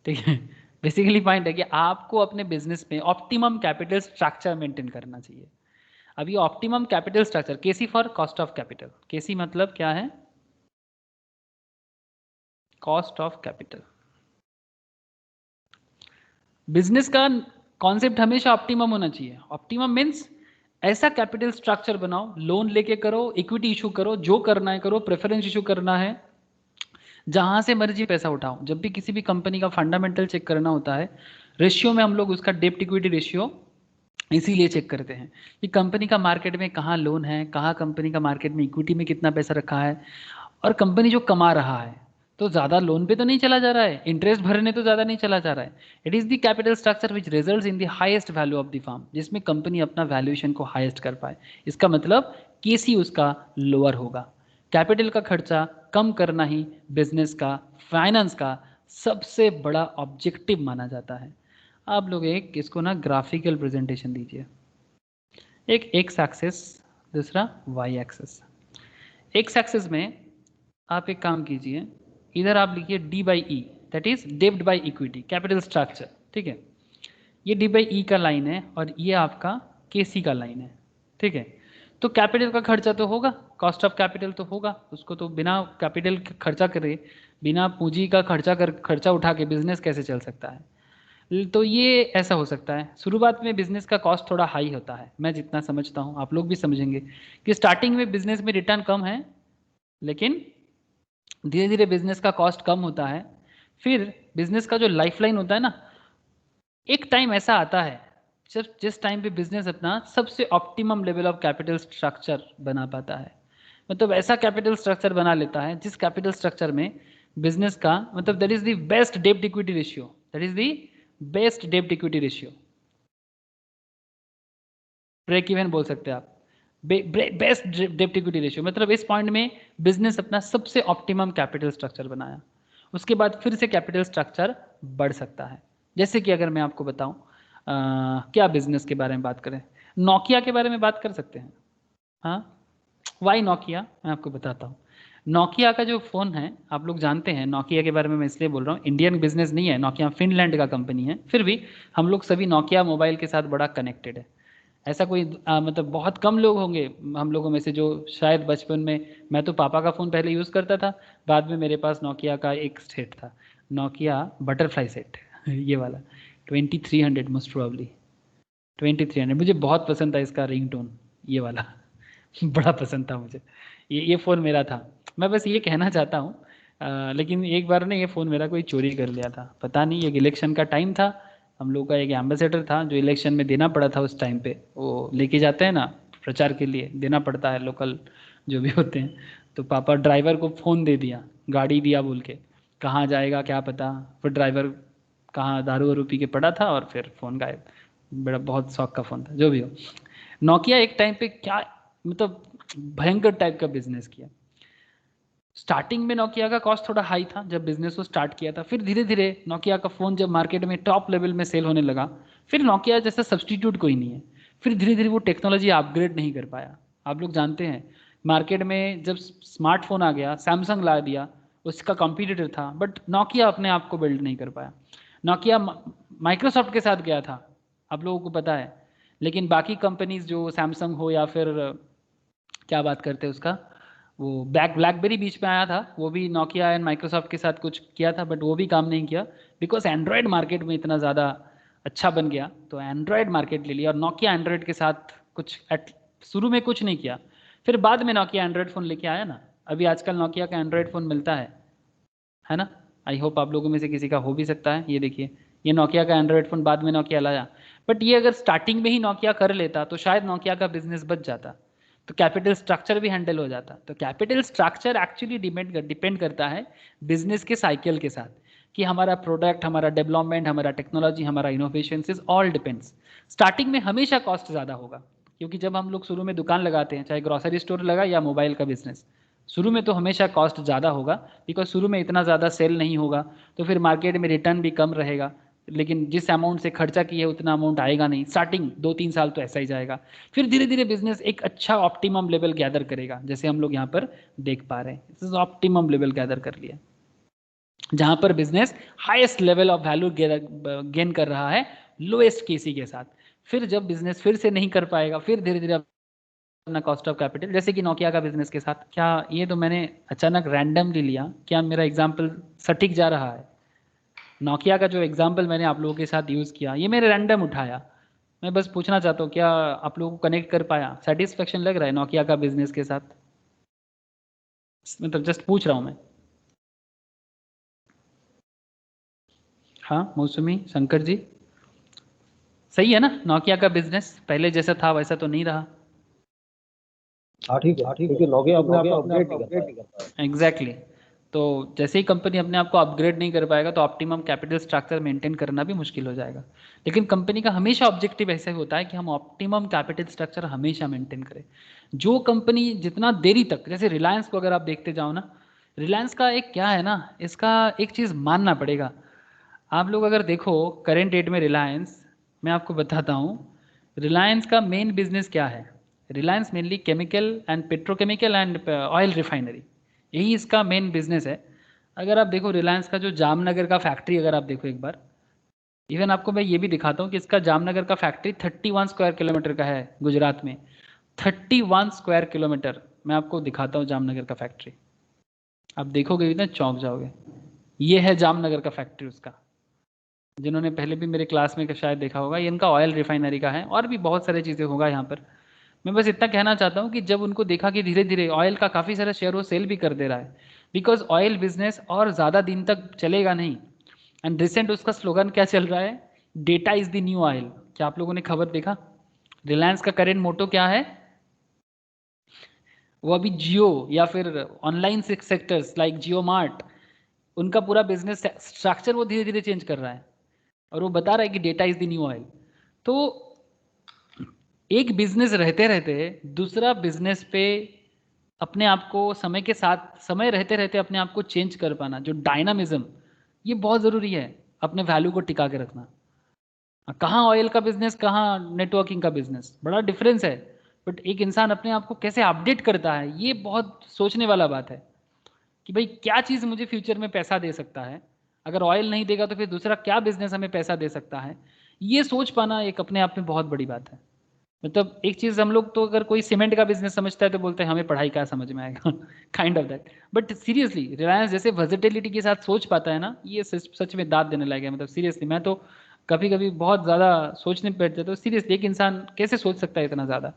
ठीक है। बेसिकली पॉइंट है कि आपको अपने बिजनेस में ऑप्टिमम कैपिटल स्ट्रक्चर मेंटेन करना चाहिए। अब ये optimum capital structure, KC for cost of capital. KC मतलब क्या है? Cost of capital. बिजनेस का कॉन्सेप्ट हमेशा ऑप्टिमम होना चाहिए। ऑप्टिमम मीन्स ऐसा कैपिटल स्ट्रक्चर बनाओ, लोन लेके करो, इक्विटी इशू करो, जो करना है करो, प्रेफरेंस इशू करना है, जहां से मर्जी पैसा उठाओ। जब भी किसी भी कंपनी का फंडामेंटल चेक करना होता है, रेशियो में हम लोग उसका डेप्ट इक्विटी रेशियो इसीलिए चेक करते हैं कि कंपनी का मार्केट में कहाँ लोन है, कहाँ कंपनी का मार्केट में इक्विटी में कितना पैसा रखा है, और कंपनी जो कमा रहा है तो ज़्यादा लोन पे तो नहीं चला जा रहा है, इंटरेस्ट भरने तो ज़्यादा नहीं चला जा रहा है। It is the capital structure which results in the highest value of the firm, जिसमें कंपनी अपना वैल्यूएशन को हाईएस्ट कर पाए। इसका मतलब केसी उसका लोअर होगा। कैपिटल का खर्चा कम करना ही बिजनेस का, फाइनेंस का सबसे बड़ा ऑब्जेक्टिव माना जाता है। आप लोग एक इसको ना ग्राफिकल प्रेजेंटेशन दीजिए। एक एक्स एक्सिस, दूसरा वाई एक्सिस। एक्स एक्सिस में आप एक काम कीजिए, इधर आप लिखिए D by E, that is डेब्ट बाई इक्विटी, कैपिटल स्ट्रक्चर, ठीक है। ये डी बाई ई का लाइन है और ये आपका के सी का लाइन है, ठीक है। तो कैपिटल का खर्चा तो होगा, कॉस्ट ऑफ कैपिटल तो होगा, उसको तो बिना कैपिटल खर्चा करे, बिना पूंजी का खर्चा उठा के बिजनेस कैसे चल सकता है? तो ये ऐसा हो सकता है। शुरुआत में बिजनेस का कॉस्ट थोड़ा हाई होता है, मैं जितना समझता हूँ, आप लोग भी समझेंगे कि स्टार्टिंग में बिजनेस में रिटर्न कम है, लेकिन धीरे धीरे बिजनेस का कॉस्ट कम होता है। फिर बिजनेस का जो लाइफलाइन होता है ना, एक टाइम ऐसा आता है जब जिस टाइम पे बिजनेस अपना सबसे optimum level of capital structure बना पाता है। मतलब ऐसा कैपिटल स्ट्रक्चर बना लेता है जिस कैपिटल स्ट्रक्चर में बिजनेस का मतलब दैट इज द बेस्ट डेब्ट equity ratio, that is the best डेब्ट इक्विटी रेशियो, ब्रेक इवन बोल सकते हैं आप, बेस्ट डेब्ट इक्विटी रेशियो। मतलब इस पॉइंट में बिजनेस अपना सबसे ऑप्टिमम कैपिटल स्ट्रक्चर बनाया, उसके बाद फिर से कैपिटल स्ट्रक्चर बढ़ सकता है। जैसे कि अगर मैं आपको बताऊं क्या बिजनेस के बारे में बात करें, नोकिया के बारे में बात कर सकते हैं। हाँ, वाई नोकिया, मैं आपको बताता हूँ। नोकिया का जो फ़ोन है आप लोग जानते हैं, नोकिया के बारे में मैं इसलिए बोल रहा हूँ, इंडियन बिजनेस नहीं है, नोकिया फिनलैंड का कंपनी है, फिर भी हम लोग सभी नोकिया मोबाइल के साथ बड़ा कनेक्टेड है। ऐसा कोई मतलब बहुत कम लोग होंगे हम लोगों में से जो शायद बचपन में, मैं तो पापा का फ़ोन पहले यूज़ करता था, बाद में मेरे पास नोकिया का एक सेट था, नोकिया बटरफ्लाई सेट ये वाला 2300 मोस्ट प्रोबेबली 2300, मुझे बहुत पसंद था इसका रिंगटोन, ये वाला बड़ा पसंद था मुझे। ये फ़ोन मेरा था। मैं बस ये कहना चाहता हूँ लेकिन एक बार ना ये फ़ोन मेरा कोई चोरी कर लिया था, पता नहीं, एक इलेक्शन का टाइम था, हम लोग का एक एम्बेसडर था जो इलेक्शन में देना पड़ा था उस टाइम पे, वो लेके जाते हैं ना प्रचार के लिए, देना पड़ता है, लोकल जो भी होते हैं। तो पापा ड्राइवर को फ़ोन दे दिया, गाड़ी दिया बोल के, कहाँ जाएगा क्या पता, फिर ड्राइवर कहाँ दारू वारू पी के पड़ा था और फिर फ़ोन गायब। बड़ा बहुत शौक का फ़ोन था, जो भी हो। नोकिया एक टाइम पे क्या मतलब भयंकर टाइप का बिजनेस किया। स्टार्टिंग में नोकिया का कॉस्ट थोड़ा हाई था जब बिजनेस को स्टार्ट किया था, फिर धीरे धीरे नोकिया का फ़ोन जब मार्केट में टॉप लेवल में सेल होने लगा, फिर नोकिया जैसा सब्स्टिट्यूट कोई नहीं है, फिर धीरे धीरे वो टेक्नोलॉजी अपग्रेड नहीं कर पाया। आप लोग जानते हैं मार्केट में जब स्मार्टफोन आ गया, सैमसंग ला दिया, उसका कॉम्पिटिटर था, बट नोकिया अपने आप को बिल्ड नहीं कर पाया। नोकिया माइक्रोसॉफ्ट के साथ गया था, आप लोगों को पता है, लेकिन बाकी कंपनीज जो सैमसंग हो या फिर क्या बात करते हैं उसका, वो ब्लैकबेरी बीच में आया था, वो भी नोकिया एंड माइक्रोसॉफ्ट के साथ कुछ किया था, बट वो भी काम नहीं किया बिकॉज एंड्रॉयड मार्केट में इतना ज़्यादा अच्छा बन गया, तो एंड्रॉयड मार्केट ले लिया। और नोकिया एंड्रॉयड के साथ कुछ शुरू में कुछ नहीं किया, फिर बाद में नोकिया एंड्रॉयड फ़ोन लेके आया ना। अभी आजकल नोकिया का एंड्रॉयड फ़ोन मिलता है ना। आई होप आप लोगों में से किसी का हो भी सकता है। ये देखिए, ये नोकिया का एंड्रॉयड फ़ोन बाद में नोकिया लाया, बट ये अगर स्टार्टिंग में ही नोकिया कर लेता तो शायद नोकिया का बिजनेस बच जाता, तो कैपिटल स्ट्रक्चर भी हैंडल हो जाता। तो कैपिटल स्ट्रक्चर एक्चुअली डिपेंड करता है बिजनेस के साइकिल के साथ, कि हमारा प्रोडक्ट, हमारा डेवलपमेंट, हमारा टेक्नोलॉजी, हमारा innovation is all depends. Starting में हमेशा कॉस्ट ज़्यादा होगा, क्योंकि जब हम लोग शुरू में दुकान लगाते हैं, चाहे ग्रोसरी स्टोर लगा या मोबाइल का बिजनेस, शुरू में तो हमेशा कॉस्ट ज़्यादा होगा, बिकॉज शुरू में इतना ज़्यादा सेल नहीं होगा, तो फिर मार्केट में रिटर्न भी कम रहेगा, लेकिन जिस अमाउंट से खर्चा किए उतना अमाउंट आएगा नहीं। स्टार्टिंग 2-3 साल तो ऐसा ही जाएगा, फिर धीरे धीरे बिजनेस एक अच्छा ऑप्टिमम लेवल गैदर करेगा, जैसे हम लोग यहाँ पर देख पा रहे हैं, ऑप्टिमम लेवल गैदर कर लिया, जहाँ पर business highest level of value gain कर रहा है लोएस्ट केसी के साथ। फिर जब बिजनेस फिर से नहीं कर पाएगा, फिर धीरे धीरे अपना कॉस्ट ऑफ कैपिटल, जैसे कि नोकिया का बिजनेस के साथ। क्या ये तो मैंने अचानक रैंडमली लिया, क्या मेरा एग्जाम्पल सटीक जा रहा है? नोकिया का जो एग्जाम्पल मैंने आप लोगों के साथ यूज़ किया, ये मैंने रैंडम उठाया। मैं बस पूछना चाहता हूँ, क्या आप लोगों को कनेक्ट कर पाया? सेटिस्फेक्शन लग रहा है नोकिया का बिजनेस के साथ? मतलब जस्ट पूछ रहा हूँ मैं। हाँ मौसमी, शंकर जी, सही है ना? नोकिया का बिजनेस पहले जैसा था वैसा तो नहीं रहा। हाँ ठीक है, क्योंकि नोकिया अपने आप को अपग्रेड नहीं कर पाया। एग्जैक्टली। तो जैसे ही कंपनी अपने आप को अपग्रेड नहीं कर पाएगा, तो ऑप्टिमम कैपिटल स्ट्रक्चर मेंटेन करना भी मुश्किल हो जाएगा। लेकिन कंपनी का हमेशा ऑब्जेक्टिव ऐसे होता है कि हम ऑप्टिमम कैपिटल स्ट्रक्चर हमेशा मेंटेन करें। जो कंपनी जितना देरी तक, जैसे रिलायंस को अगर आप देखते जाओ ना, रिलायंस का एक क्या है ना, इसका एक चीज़ मानना पड़ेगा। आप लोग अगर देखो करेंट डेट में रिलायंस, मैं आपको बताता हूँ रिलायंस का मेन बिजनेस क्या है। Reliance mainly chemical and petrochemical and oil refinery, यही इसका मेन बिजनेस है। अगर आप देखो रिलायंस का जो जामनगर का फैक्ट्री, अगर आप देखो एक बार, इवन आपको मैं ये भी दिखाता हूँ कि इसका जामनगर का फैक्ट्री 31 स्क्वायर किलोमीटर का है गुजरात में। 31 स्क्वायर किलोमीटर, मैं आपको दिखाता हूँ जामनगर का फैक्ट्री, आप देखोगे इतना चौंक जाओगे। ये है जामनगर का फैक्ट्री उसका, जिन्होंने पहले भी मेरे क्लास में शायद देखा होगा। ये इनका ऑयल रिफाइनरी का है, और भी बहुत सारी चीज़ें होगा यहाँ पर। मैं बस इतना कहना चाहता हूँ कि जब उनको देखा कि धीरे धीरे ऑयल का काफ़ी सारा शेयर वो सेल भी कर दे रहा है, बिकॉज ऑयल बिजनेस और ज़्यादा दिन तक चलेगा नहीं। एंड रिसेंट उसका स्लोगन क्या चल रहा है? Data is the new oil. क्या आप लोगों ने खबर देखा? रिलायंस का करेंट मोटो क्या है? वो अभी जियो या फिर ऑनलाइन सेक्टर्स लाइक जियो मार्ट, उनका पूरा बिजनेस स्ट्रक्चर वो धीरे धीरे चेंज कर रहा है, और वो बता रहा है कि data is the new oil. तो एक बिजनेस रहते रहते दूसरा बिजनेस पे अपने आप को समय के साथ, समय रहते रहते अपने आप को चेंज कर पाना, जो डायनामिज्म, ये बहुत ज़रूरी है अपने वैल्यू को टिका के रखना। कहाँ ऑयल का बिजनेस, कहाँ नेटवर्किंग का बिजनेस, बड़ा डिफरेंस है। बट एक इंसान अपने आप को कैसे अपडेट करता है, ये बहुत सोचने वाला बात है कि भाई क्या चीज़ मुझे फ्यूचर में पैसा दे सकता है, अगर ऑयल नहीं देगा तो फिर दूसरा क्या बिजनेस हमें पैसा दे सकता है। ये सोच पाना एक अपने आप में बहुत बड़ी बात है। मतलब एक चीज़ हम लोग तो अगर कोई सीमेंट का बिजनेस समझता है तो बोलते हैं हमें पढ़ाई क्या समझ में आएगा kind of that. But seriously Reliance जैसे वर्सेटिलिटी के साथ सोच पाता है ना, ये सच में दाद देने लगे। मतलब सीरियसली मैं तो कभी कभी बहुत ज़्यादा सोचने पर बैठ जाता हूँ। सीरियसली एक इंसान कैसे सोच सकता है इतना ज़्यादा?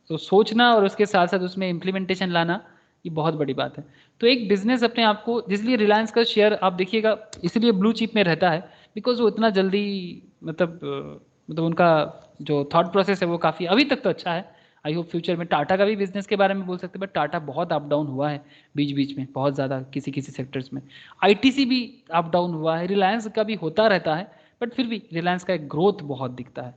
तो सोचना और उसके साथ साथ उसमें इम्प्लीमेंटेशन लाना, ये बहुत बड़ी बात है। तो एक बिजनेस अपने आप को, जिसलिए रिलायंस का शेयर आप देखिएगा इसलिए ब्लू चिप में रहता है, बिकॉज वो इतना जल्दी, मतलब उनका जो थॉट प्रोसेस है वो काफ़ी अभी तक तो अच्छा है। आई होप फ्यूचर में टाटा का भी बिजनेस के बारे में बोल सकते हैं, बट टाटा बहुत अप डाउन हुआ है बीच बीच में, बहुत ज़्यादा किसी किसी सेक्टर्स में। आईटीसी भी अप डाउन हुआ है, रिलायंस का भी होता रहता है, बट फिर भी रिलायंस का एक ग्रोथ बहुत दिखता है।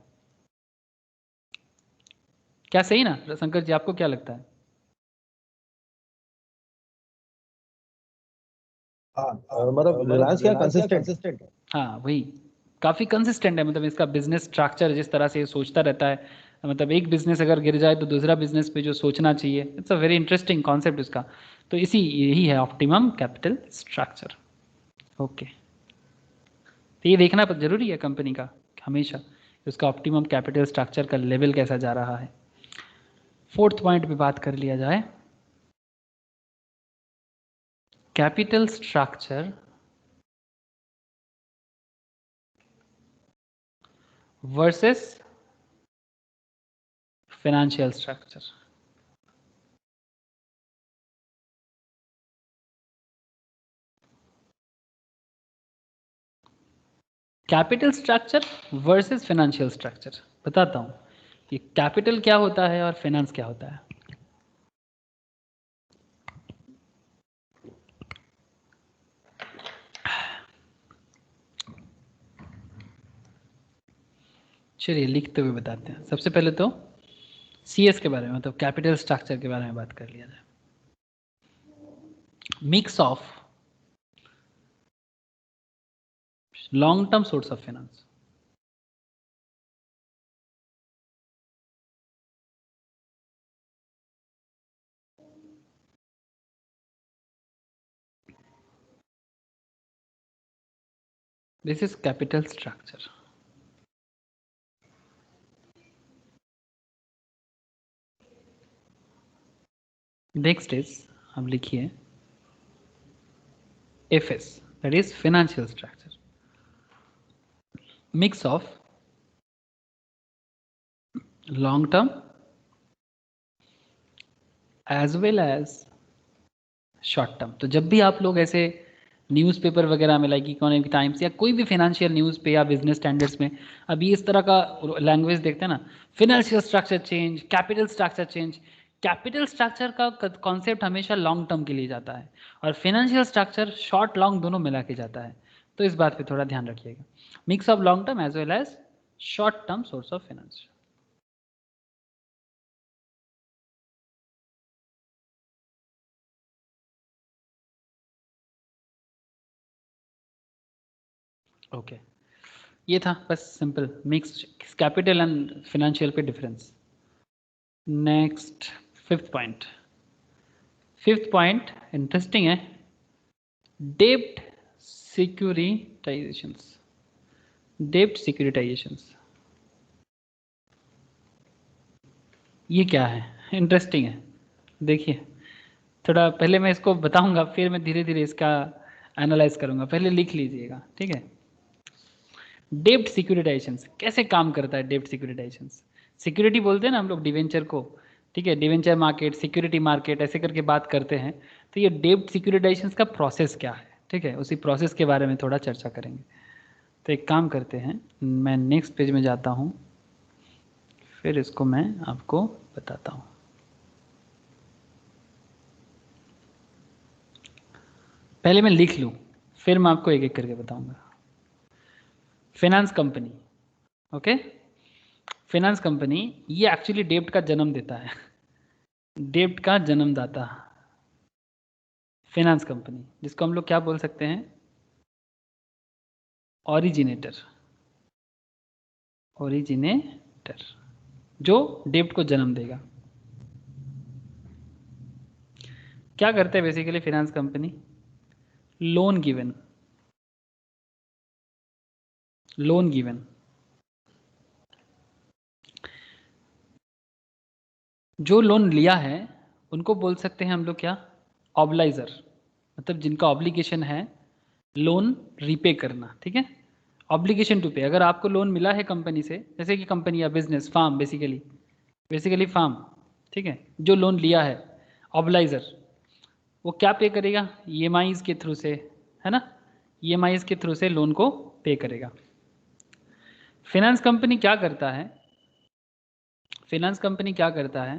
क्या सही ना शंकर जी, आपको क्या लगता है? हाँ, मतलब रिलायंस क्या कंसिस्टेंट है। हाँ वही, काफ़ी कंसिस्टेंट है। मतलब इसका बिजनेस स्ट्रक्चर जिस तरह से ये सोचता रहता है, मतलब एक बिजनेस अगर गिर जाए तो दूसरा बिजनेस पे जो सोचना चाहिए, it's a very interesting concept उसका। तो यही है ऑप्टिमम कैपिटल स्ट्रक्चर। ओके, तो ये देखना जरूरी है कंपनी का हमेशा, उसका ऑप्टिमम कैपिटल स्ट्रक्चर का लेवल कैसा जा रहा है। फोर्थ पॉइंट पे बात कर लिया जाए, capital structure versus financial structure. Capital structure versus financial structure, बताता हूं कि कैपिटल क्या होता है और फाइनेंस क्या होता है। चलिए लिखते हुए बताते हैं। सबसे पहले तो सीएस के बारे में, मतलब कैपिटल स्ट्रक्चर के बारे में बात कर लिया जाए। Mix of long term source of finance, this is capital structure. Next is, अब लिखिए FS, that is financial structure, mix of long term as well as short term. तो जब भी आप लोग ऐसे न्यूज़पेपर वगैरह में, लाइक इकोनॉमिक टाइम्स या कोई भी फाइनेंशियल न्यूज़ पे या बिजनेस स्टैंडर्ड्स में अभी इस तरह का लैंग्वेज देखते हैं ना, financial structure change, capital structure change, capital structure का कॉन्सेप्ट हमेशा लॉन्ग टर्म के लिए जाता है और फाइनेंशियल स्ट्रक्चर शॉर्ट लॉन्ग दोनों मिला के जाता है। तो इस बात पे थोड़ा ध्यान रखिएगा, mix of long term as well as short term source of finance. Okay, ये था बस simple mix capital and financial पे difference. Next fifth point interesting है, डेब्ट सिक्योरिटाइजेशंस। डेब्ट सिक्योरिटाइजेशंस ये क्या है, इंटरेस्टिंग है। देखिए थोड़ा पहले मैं इसको बताऊंगा, फिर मैं धीरे धीरे इसका एनालाइज करूंगा, पहले लिख लीजिएगा, ठीक है। डेब्ट सिक्योरिटाइजेशंस कैसे काम करता है? डेब्ट सिक्योरिटाइजेशंस, सिक्योरिटी बोलते हैं ना हम लोग डिवेंचर को, ठीक है, डिवेंचर मार्केट, सिक्योरिटी मार्केट ऐसे करके बात करते हैं। तो ये डेब्ट सिक्योरिटाइजेशंस का प्रोसेस क्या है, ठीक है, उसी प्रोसेस के बारे में थोड़ा चर्चा करेंगे। तो एक काम करते हैं, मैं नेक्स्ट पेज में जाता हूँ, फिर इसको मैं आपको बताता हूँ। पहले मैं लिख लूँ, फिर मैं आपको एक एक करके बताऊंगा। Finance company, okay, finance company ये एक्चुअली डेब्ट का जन्म देता है, डेब्ट का जन्मदाता फाइनेंस कंपनी, जिसको हम लोग क्या बोल सकते हैं, ओरिजिनेटर। ओरिजिनेटर जो डेब्ट को जन्म देगा। क्या करते हैं basically finance company? Loan given, loan given, जो लोन लिया है उनको बोल सकते हैं हम लोग क्या, ऑब्लाइजर, मतलब जिनका ऑब्लिगेशन है लोन रीपे करना, ठीक है, ऑब्लिगेशन टू पे। अगर आपको लोन मिला है कंपनी से, जैसे कि कंपनी या बिजनेस, फार्म, बेसिकली फार्म, ठीक है, जो लोन लिया है ऑब्लाइजर, वो क्या पे करेगा, ईएमआईज के थ्रू से, है ना, ईएमआईज के थ्रू से लोन को पे करेगा। फाइनेंस कंपनी क्या करता है, फाइनेंस कंपनी क्या करता है,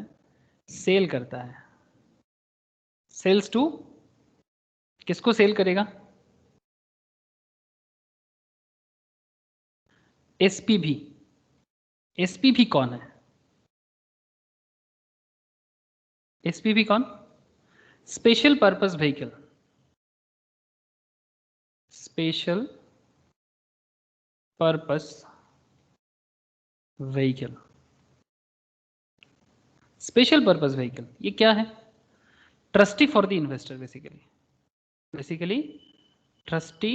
सेल करता है। सेल्स टू, किसको सेल करेगा, एसपीवी। एसपीवी कौन है, एसपीवी कौन, special purpose vehicle, special purpose vehicle. Special purpose vehicle ये क्या है? Trustee for the investor, basically trustee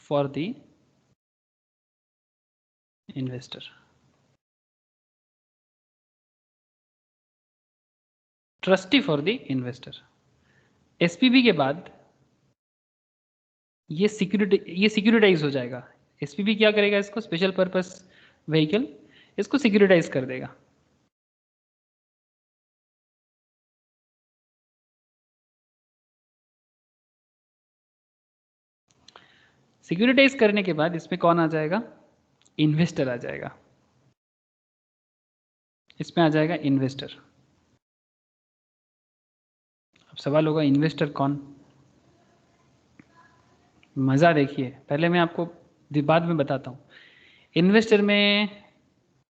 for the investor. Trustee for the investor. SPV के बाद ये सिक्योरिटाइज हो जाएगा। एसपीवी क्या करेगा? इसको स्पेशल पर्पस व्हीकल इसको सिक्योरिटाइज कर देगा। सिक्योरिटाइज करने के बाद इसमें कौन आ जाएगा? इन्वेस्टर आ जाएगा। इसमें आ जाएगा इन्वेस्टर। अब सवाल होगा इन्वेस्टर कौन? मज़ा देखिए, पहले मैं आपको बाद में बताता हूँ। इन्वेस्टर में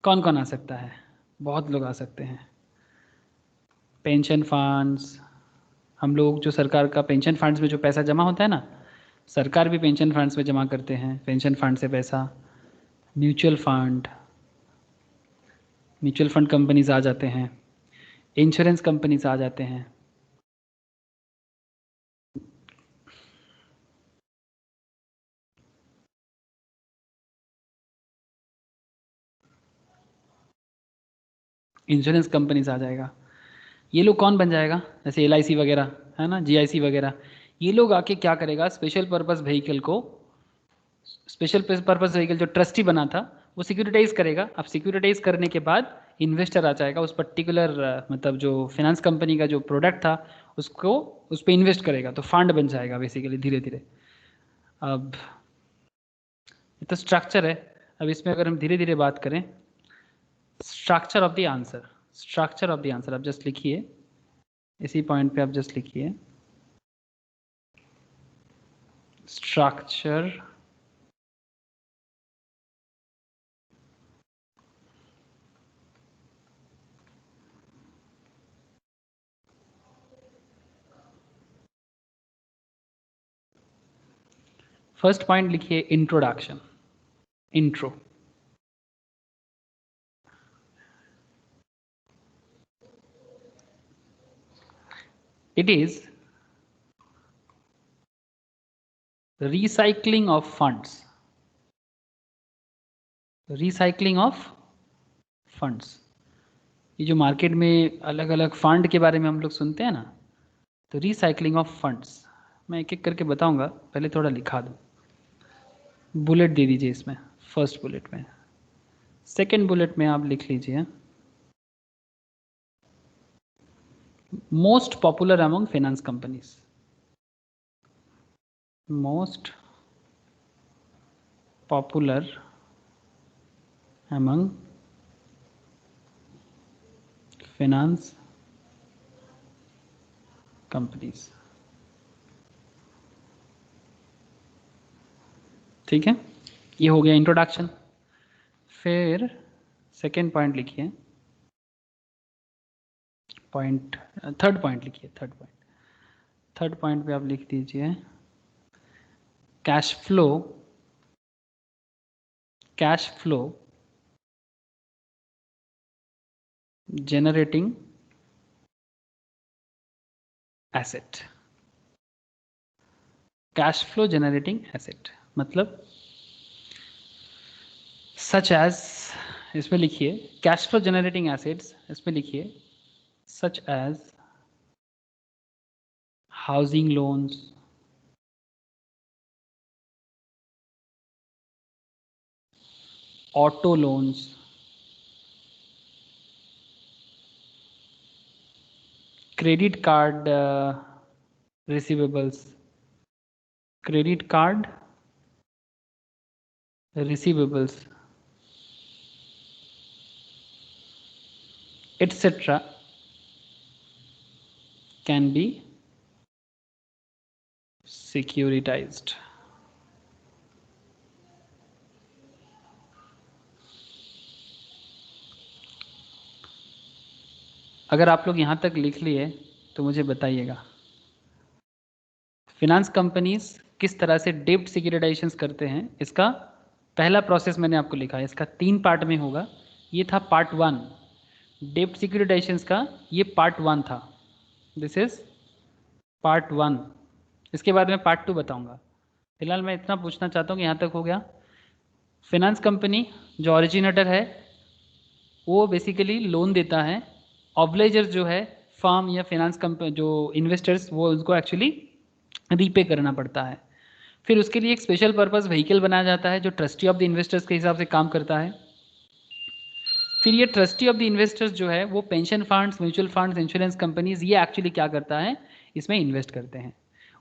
कौन कौन आ सकता है? बहुत लोग आ सकते हैं। पेंशन फंड्स, हम लोग जो सरकार का पेंशन फंड्स में जो पैसा जमा होता है ना, सरकार भी पेंशन फंड्स में जमा करते हैं, पेंशन फंड से पैसा। म्यूचुअल फंड कंपनीज आ जाते हैं, इंश्योरेंस कंपनीज आ जाते हैं। इंश्योरेंस कंपनीज आ जाएगा। ये लोग कौन बन जाएगा? जैसे LIC वगैरह है ना, GIC वगैरह, ये लोग आके क्या करेगा? स्पेशल पर्पस व्हीकल जो ट्रस्टी बना था वो सिक्योरिटाइज करेगा। अब सिक्योरिटाइज करने के बाद इन्वेस्टर आ जाएगा, उस पर्टिकुलर मतलब जो फाइनेंस कंपनी का जो प्रोडक्ट था उसको उस पर इन्वेस्ट करेगा, तो फंड बन जाएगा बेसिकली धीरे धीरे। अब ये तो स्ट्रक्चर है। अब इसमें अगर हम धीरे धीरे बात करें, स्ट्रक्चर ऑफ द आंसर आप जस्ट लिखिए, इसी पॉइंट पे आप जस्ट लिखिए स्ट्रक्चर फर्स्ट पॉइंट लिखिए introduction, intro. It is recycling of funds. Recycling of funds. ये जो मार्केट में अलग अलग फंड के बारे में हम लोग सुनते हैं ना, तो रिसाइकलिंग ऑफ फंड्स मैं एक एक करके बताऊंगा, पहले थोड़ा लिखा दूं। बुलेट दे दीजिए इसमें, फर्स्ट बुलेट में। सेकंड बुलेट में आप लिख लीजिए most popular among finance companies. Most popular among finance companies। ठीक है, ये हो गया इंट्रोडक्शन। फिर सेकेंड पॉइंट लिखिए, थर्ड पॉइंट लिखिए। थर्ड पॉइंट पे आप लिख दीजिए cash flow generating asset। Cash flow generating asset मतलब सच एज, इसमें लिखिए कैश फ्लो जनरेटिंग एसेट्स, इसमें लिखिए such as housing loans, auto loans, credit card receivables, etc. can be securitized। अगर आप लोग यहाँ तक लिख लिए तो मुझे बताइएगा फिनांस कंपनीज किस तरह से डेब्ट सिक्योरिटाइजेशंस करते हैं। इसका पहला प्रोसेस मैंने आपको लिखा है, इसका 3 पार्ट में होगा। ये था पार्ट 1 डेब्ट सिक्योरिटाइजेशंस का ये पार्ट 1 था, दिस इज पार्ट 1। इसके बाद मैं पार्ट 2 बताऊंगा। फिलहाल मैं इतना पूछना चाहता हूँ कि यहाँ तक हो गया। फाइनेंस कंपनी जो ओरिजिनेटर है वो बेसिकली लोन देता है, ऑब्लाइजर जो है फर्म या फाइनेंस कंपनी जो इन्वेस्टर्स वो उसको एक्चुअली रीपे करना पड़ता है। फिर उसके लिए एक स्पेशल पर्पस व्हीकल बनाया जाता है जो ट्रस्टी ऑफ द इन्वेस्टर्स के हिसाब से काम करता है। फिर ये ट्रस्टी ऑफ द इन्वेस्टर्स जो है वो pension funds, mutual funds, insurance companies, ये एक्चुअली क्या करता है, इसमें इन्वेस्ट करते हैं।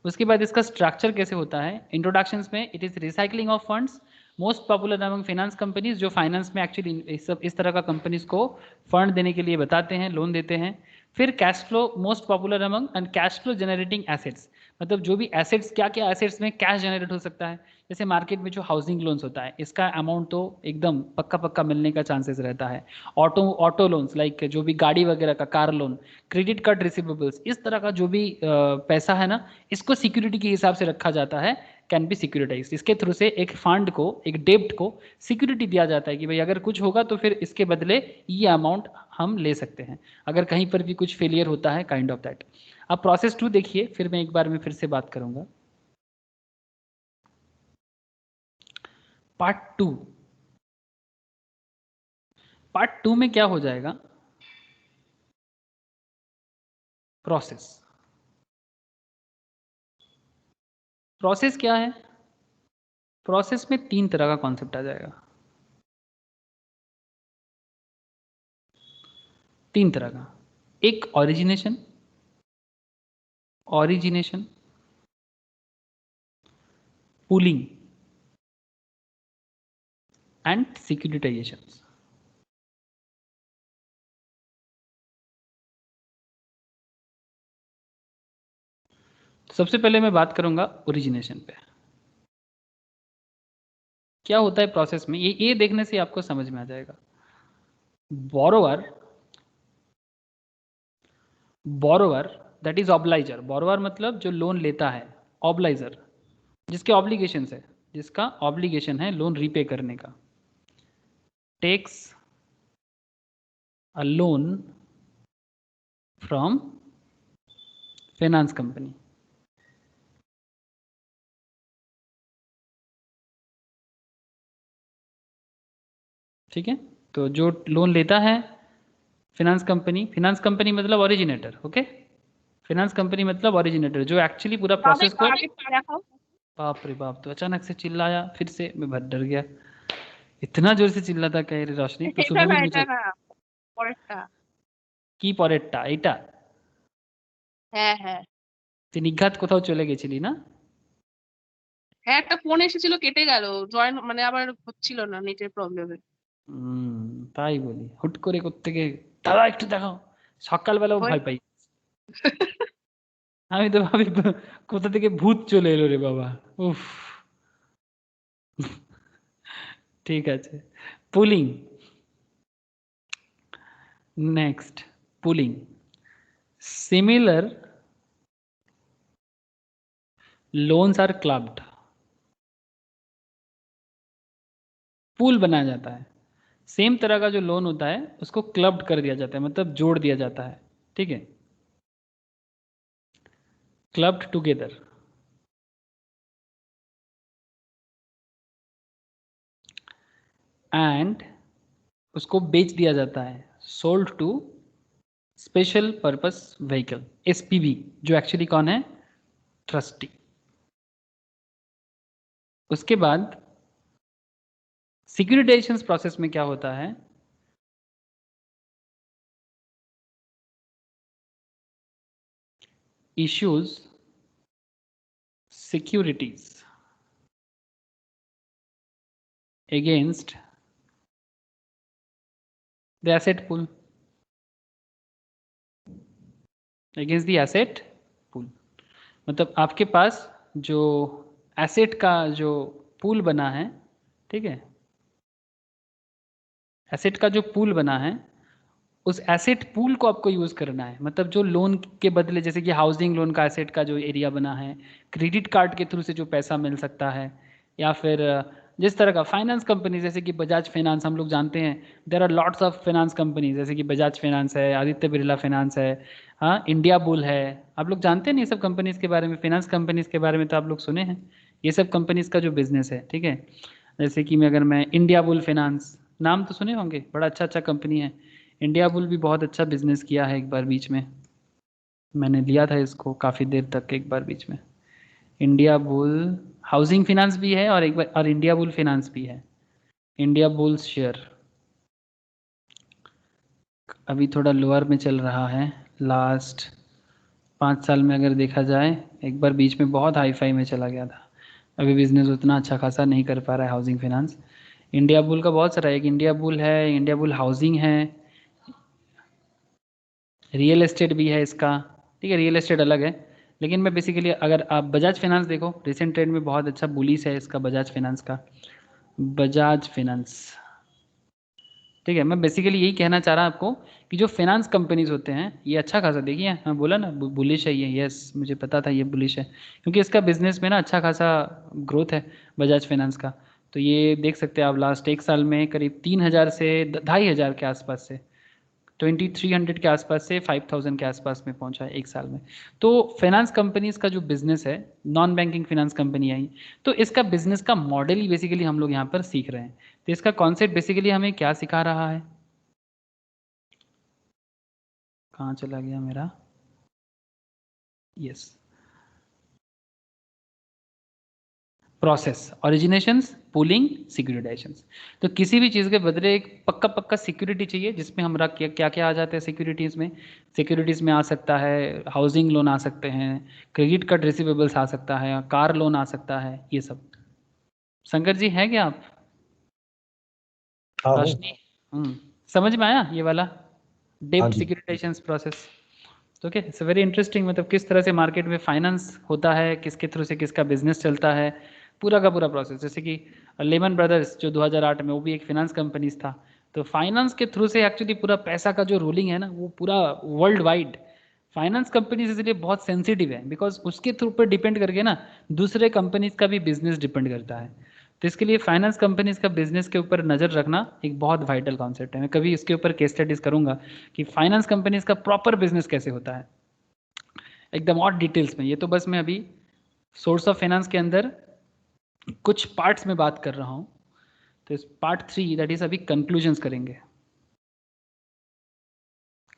उसके बाद इसका स्ट्रक्चर कैसे होता है, इंट्रोडक्शंस में it is recycling of funds most popular among finance companies, जो फाइनेंस में एक्चुअली इस तरह का कंपनीज को फंड देने के लिए बताते हैं, लोन देते हैं। फिर cash flow most popular among and cash flow generating assets, मतलब जो भी एसेट्स, क्या क्या एसेट्स में कैश जनरेट हो सकता है। जैसे मार्केट में जो हाउसिंग लोन्स होता है इसका अमाउंट तो एकदम पक्का पक्का मिलने का चांसेस रहता है। ऑटो लोन्स लाइक जो भी गाड़ी वगैरह का, car loan, credit card receivables, इस तरह का जो भी पैसा है ना, इसको सिक्योरिटी के हिसाब से रखा जाता है, कैन बी सिक्योरिटाइज। इसके थ्रू से एक फंड को, एक डेब्ट को सिक्योरिटी दिया जाता है कि भाई अगर कुछ होगा तो फिर इसके बदले ये अमाउंट हम ले सकते हैं, अगर कहीं पर भी कुछ फेलियर होता है, काइंड ऑफ दैट। अब प्रोसेस 2 देखिए, फिर मैं एक बार में फिर से बात करूंगा। पार्ट 2 में क्या हो जाएगा, प्रोसेस क्या है, प्रोसेस में 3 तरह का कॉन्सेप्ट आ जाएगा, 3 तरह का। एक ओरिजिनेशन, पूलिंग एंड सिक्योरिटाइजेशन। सबसे पहले मैं बात करूंगा ओरिजिनेशन पे। क्या होता है प्रोसेस में, ये देखने से आपको समझ में आ जाएगा। बोरोवर दैट इज ऑब्लाइजर, बोरोवर मतलब जो लोन लेता है, ऑब्लाइजर जिसके ऑब्लिगेशन है, जिसका ऑब्लिगेशन है लोन रीपे करने का, takes a loan from finance company. ठीक है, तो जो लोन लेता है फाइनेंस कंपनी मतलब ओरिजिनेटर, ओके, फाइनेंस कंपनी मतलब ओरिजिनेटर जो एक्चुअली पूरा प्रोसेस को, बाप रे बाप, तो अचानक से चिल्लाया, फिर से मैं बहुत डर गया, इतना जोर से चिल्लाता कह रही रोशनी, तो सुबह भी मुझे কি পরেরটা এটা, হ্যাঁ হ্যাঁ তুই নিঘাত কোথাও চলে গেছিলি না? হ্যাঁ, একটা ফোন এসেছিল, কেটে গেল, জয়েন মানে আবার হচ্ছিল না নেটের প্রবলেমে। তাই বলি, হুট করে কোত্থেকে দাদা একটু দেখাও, সকালবেলাও ভয় পাই, আমি তো ভাবি কোথা থেকে ভূত চলে এলো রে বাবা, উফ। ঠিক আছে, pooling, next pooling, similar loans are clubbed, pool बनाया जाता है, सेम तरह का जो लोन होता है उसको क्लब्ड कर दिया जाता है, मतलब जोड़ दिया जाता है, ठीक है, क्लब्ड टुगेदर, एंड उसको बेच दिया जाता है, sold to special purpose vehicle, SPV, जो एक्चुअली कौन है, ट्रस्टी। उसके बाद सिक्योरिटाइजेशन प्रोसेस में क्या होता है, issues securities against the asset pool, against the asset pool, मतलब आपके पास जो एसेट का जो पूल बना है, ठीक है, एसेट का जो पूल बना है उस एसेट पूल को आपको यूज करना है, मतलब जो लोन के बदले, जैसे कि हाउसिंग लोन का एसेट का जो एरिया बना है, क्रेडिट कार्ड के थ्रू से जो पैसा मिल सकता है, या फिर जिस तरह का फाइनेंस कंपनी जैसे कि बजाज फाइनेंस हम लोग जानते हैं, there are lots of finance company जैसे कि बजाज फाइनेंस है, आदित्य बिरला फाइनेंस है, हाँ इंडिया बुल है, आप लोग जानते हैं ये सब कंपनीज के बारे में, फाइनेंस कंपनीज के बारे में तो आप लोग सुने हैं, ये सब कंपनीज का जो बिजनेस है, ठीक है। जैसे कि अगर मैं इंडिया बुल फाइनेंस नाम तो सुने होंगे, बड़ा अच्छा कंपनी है। इंडिया बुल भी बहुत अच्छा बिजनेस किया है, एक बार बीच में मैंने लिया था इसको काफ़ी देर तक, एक बार बीच में। इंडिया बुल हाउसिंग फाइनेंस भी है और एक बार और इंडिया बुल फाइनेंस भी है। इंडिया बुल्स शेयर अभी थोड़ा लोअर में चल रहा है, लास्ट 5 साल में अगर देखा जाए, एक बार बीच में बहुत हाई फाई में चला गया था, अभी बिजनेस उतना अच्छा खासा नहीं कर पा रहा है हाउसिंग फाइनेंस। इंडिया बुल का बहुत सारा है, एक इंडिया बुल है, इंडिया बुल हाउसिंग है, रियल एस्टेट भी है इसका, ठीक है, रियल एस्टेट अलग है। लेकिन मैं बेसिकली अगर आप बजाज फाइनेंस देखो, रिसेंट ट्रेंड में बहुत अच्छा बुलिश है इसका बजाज फाइनेंस का, बजाज फाइनेंस, ठीक है। मैं बेसिकली यही कहना चाह रहा आपको कि जो फाइनेंस कंपनीज होते हैं ये अच्छा खासा, देखिए मैं बोला ना बुलिश है ये, यस मुझे पता था ये बुलिश है, क्योंकि इसका बिजनेस में ना अच्छा खासा ग्रोथ है बजाज फाइनेंस का। तो ये देख सकते हैं आप, लास्ट 1 साल में करीब 3000 से 2500 के आसपास से 2300 के आसपास से 5000 के आसपास में पहुंचा है 1 साल में। तो फाइनेंस कंपनीज का जो बिजनेस है, नॉन बैंकिंग फाइनेंस कंपनी है, तो इसका बिजनेस का मॉडल ही बेसिकली हम लोग यहाँ पर सीख रहे हैं। तो इसका कॉन्सेप्ट बेसिकली हमें क्या सिखा रहा है, कहाँ चला गया मेरा, यस, प्रोसेस, ओरिजिनेशंस, पूलिंग, सिक्योरिटाइजेशंस। तो किसी भी चीज़ के बदले एक पक्का सिक्योरिटी चाहिए, जिसमें हम रख क्या क्या आ जाते हैं सिक्योरिटीज़ में, सिक्योरिटीज़ में आ सकता है हाउसिंग लोन आ सकते हैं, क्रेडिट कार्ड रिसीवेबल्स आ सकता है, कार लोन आ सकता है, ये सब। शंकर जी हैं क्या आप? हाँ हूँ। रोशनी, समझ में आया ये वाला हाँ डेब्ट जी। सिक्योरिटाइजेशंस प्रोसेस? तो ओके, इट्स वेरी इंटरेस्टिंग, मतलब किस तरह से मार्केट में फाइनेंस होता है, किसके थ्रू से किसका बिजनेस चलता है, पूरा का पूरा प्रोसेस। जैसे कि लेमन ब्रदर्स जो 2008 में, वो भी एक फाइनेंस कंपनीज था, तो फाइनेंस के थ्रू से एक्चुअली पूरा पैसा का जो रूलिंग है ना, वो पूरा वर्ल्ड वाइड फाइनेंस कंपनीज इसलिए बहुत सेंसिटिव है, बिकॉज उसके थ्रू पर डिपेंड करके ना दूसरे कंपनीज का भी बिजनेस डिपेंड करता है। तो इसके लिए फाइनेंस कंपनीज का बिजनेस के ऊपर नज़र रखना एक बहुत वाइटल कॉन्सेप्ट है। मैं कभी इसके ऊपर केस स्टडीज करूंगा कि फाइनेंस कंपनीज का प्रॉपर बिजनेस कैसे होता है एकदम और डिटेल्स में। ये तो बस मैं अभी सोर्स ऑफ फाइनेंस के अंदर कुछ पार्ट्स में बात कर रहा हूँ। तो इस पार्ट 3 दैट इज अभी कंक्लूजन्स करेंगे,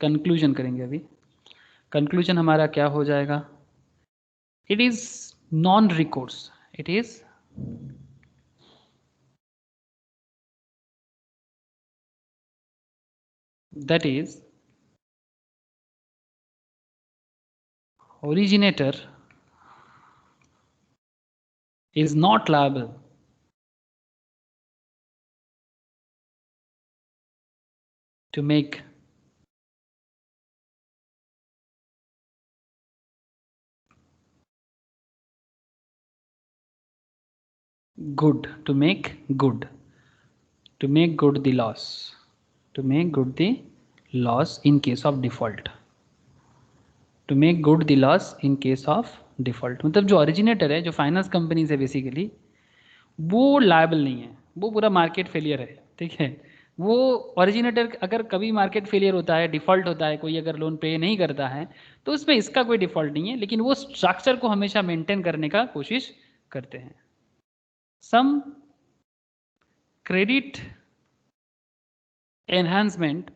कंक्लूजन करेंगे अभी। कंक्लूजन हमारा क्या हो जाएगा, it is non recourse, it is that is originator is not liable to make good, to make good the loss, to make good the loss in case of default, to make good the loss in case of default। मतलब जो originator है, जो फाइनेंस कंपनी है बेसिकली, वो लायबल नहीं है, वो पूरा मार्केट फेलियर है, ठीक है। वो ओरिजिनेटर अगर कभी मार्केट फेलियर होता है, डिफॉल्ट होता है, कोई अगर लोन पे नहीं करता है, तो उसमें इसका कोई डिफॉल्ट नहीं है, लेकिन वो स्ट्रक्चर को हमेशा मेंटेन करने का कोशिश करते हैं। Some credit enhancement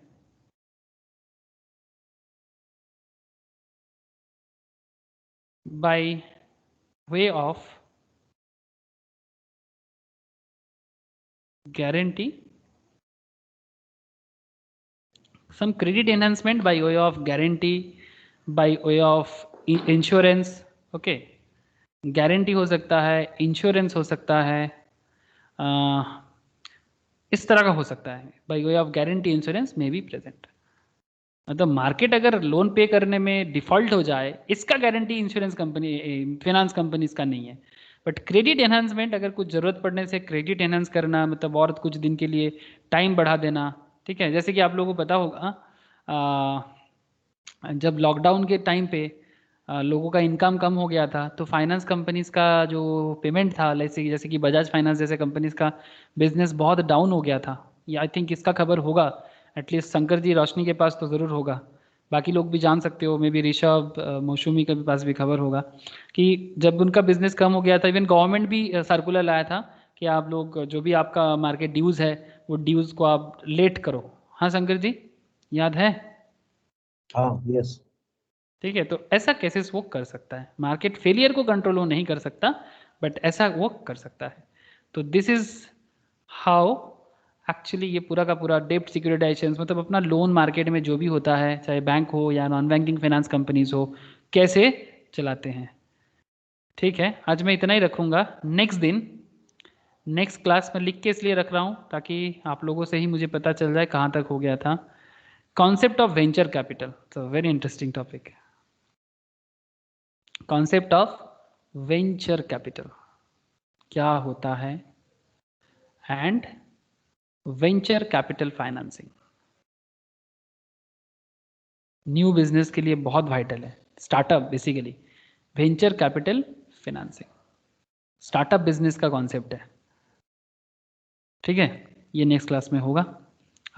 by way of guarantee, some credit enhancement by way of guarantee, by way of insurance, okay, guarantee हो सकता है, इंश्योरेंस हो सकता है, इस तरह का हो सकता है, by way of guarantee insurance में बी प्रेजेंट। मतलब मार्केट अगर लोन पे करने में डिफॉल्ट हो जाए, इसका guarantee insurance company finance companies का नहीं है। बट क्रेडिट एनहांसमेंट, अगर कुछ ज़रूरत पड़ने से क्रेडिट एनहांस करना, मतलब और कुछ दिन के लिए टाइम बढ़ा देना, ठीक है। जैसे कि आप लोगों को पता होगा जब लॉकडाउन के टाइम पे लोगों का इनकम कम हो गया था, तो फाइनेंस कंपनीज का जो पेमेंट था, जैसे कि बजाज फाइनेंस जैसे कंपनीज का बिजनेस बहुत डाउन हो गया था। ये आई थिंक इसका खबर होगा, एटलीस्ट शंकर जी रोशनी के पास तो ज़रूर होगा, बाकी लोग भी जान सकते हो, मे बी ऋषभ मौसमी के पास भी खबर होगा कि जब उनका बिजनेस कम हो गया था, इवन गवर्नमेंट भी सर्कुलर लाया था कि आप लोग जो भी आपका मार्केट ड्यूज़ है वो ड्यूज़ को आप लेट करो। हाँ शंकर जी, याद है? हाँ, यस। ठीक है, तो ऐसा केसेस वो कर सकता है, मार्केट फेलियर को कंट्रोल वो नहीं कर सकता, बट ऐसा वो कर सकता है। तो दिस इज हाउ एक्चुअली ये पूरा का पूरा डेप्ट सिक्योरिटाइजेशन, मतलब अपना लोन मार्केट में जो भी होता है, चाहे बैंक हो या नॉन बैंकिंग फाइनेंस कंपनीज हो, कैसे चलाते हैं। ठीक है, आज मैं इतना ही रखूँगा। नेक्स्ट दिन नेक्स्ट क्लास में लिख के इसलिए रख रहा हूँ ताकि आप लोगों से ही मुझे पता चल जाए कहाँ तक हो गया था। कॉन्सेप्ट ऑफ वेंचर कैपिटल, तो वेरी इंटरेस्टिंग टॉपिक है। कॉन्सेप्ट ऑफ वेंचर कैपिटल क्या होता है, and venture capital financing new business के लिए बहुत वाइटल है। Startup basically venture capital financing startup business का कॉन्सेप्ट है। ठीक है, ये नेक्स्ट क्लास में होगा।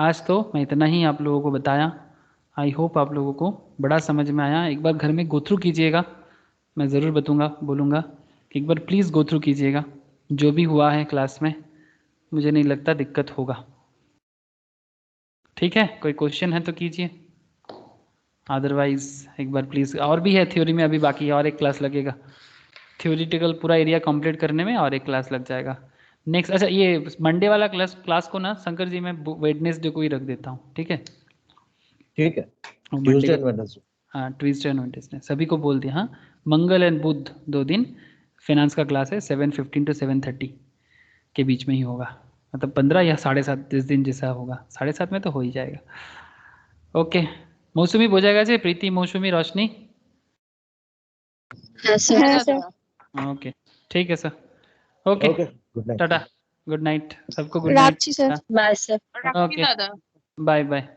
आज तो मैं इतना ही आप लोगों को बताया। आई होप आप लोगों को बड़ा समझ में आया। एक बार घर में गो थ्रू कीजिएगा, मैं ज़रूर बोलूँगा कि एक बार प्लीज़ गो थ्रू कीजिएगा जो भी हुआ है क्लास में। मुझे नहीं लगता दिक्कत होगा। ठीक है, कोई क्वेश्चन है तो कीजिए, अदरवाइज एक बार प्लीज़। और भी है थ्योरी में, अभी बाकी है, और एक क्लास लगेगा थ्योरिटिकल पूरा एरिया कंप्लीट करने में, और एक क्लास लग जाएगा नेक्स्ट। अच्छा, ये मंडे वाला क्लास को ना शंकर जी मैं वेडनेसडे को ही रख देता हूँ। ठीक है, ठीक है, मंडे ट्यूसडे को, एंड वेडनेसडे। हाँ ट्यूसडे एंड वेडनेसडे सभी को बोल दिया। हाँ, मंगल एंड बुध 2 दिन फाइनेंस का क्लास है, 7:15 to 7:30 के बीच में ही होगा, मतलब 15 या 7:30 जिस दिन जैसा होगा, 7:30 में तो हो ही जाएगा। ओके, मौसमी हो जाएगा जी, प्रीति मौसमी रोशनी। हाँ सर। ओके, ठीक है sir. Okay, okay, good night. Tata, good night सबको, good night. Rakhi sir. Bye sir. Okay, bye bye,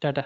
Tata.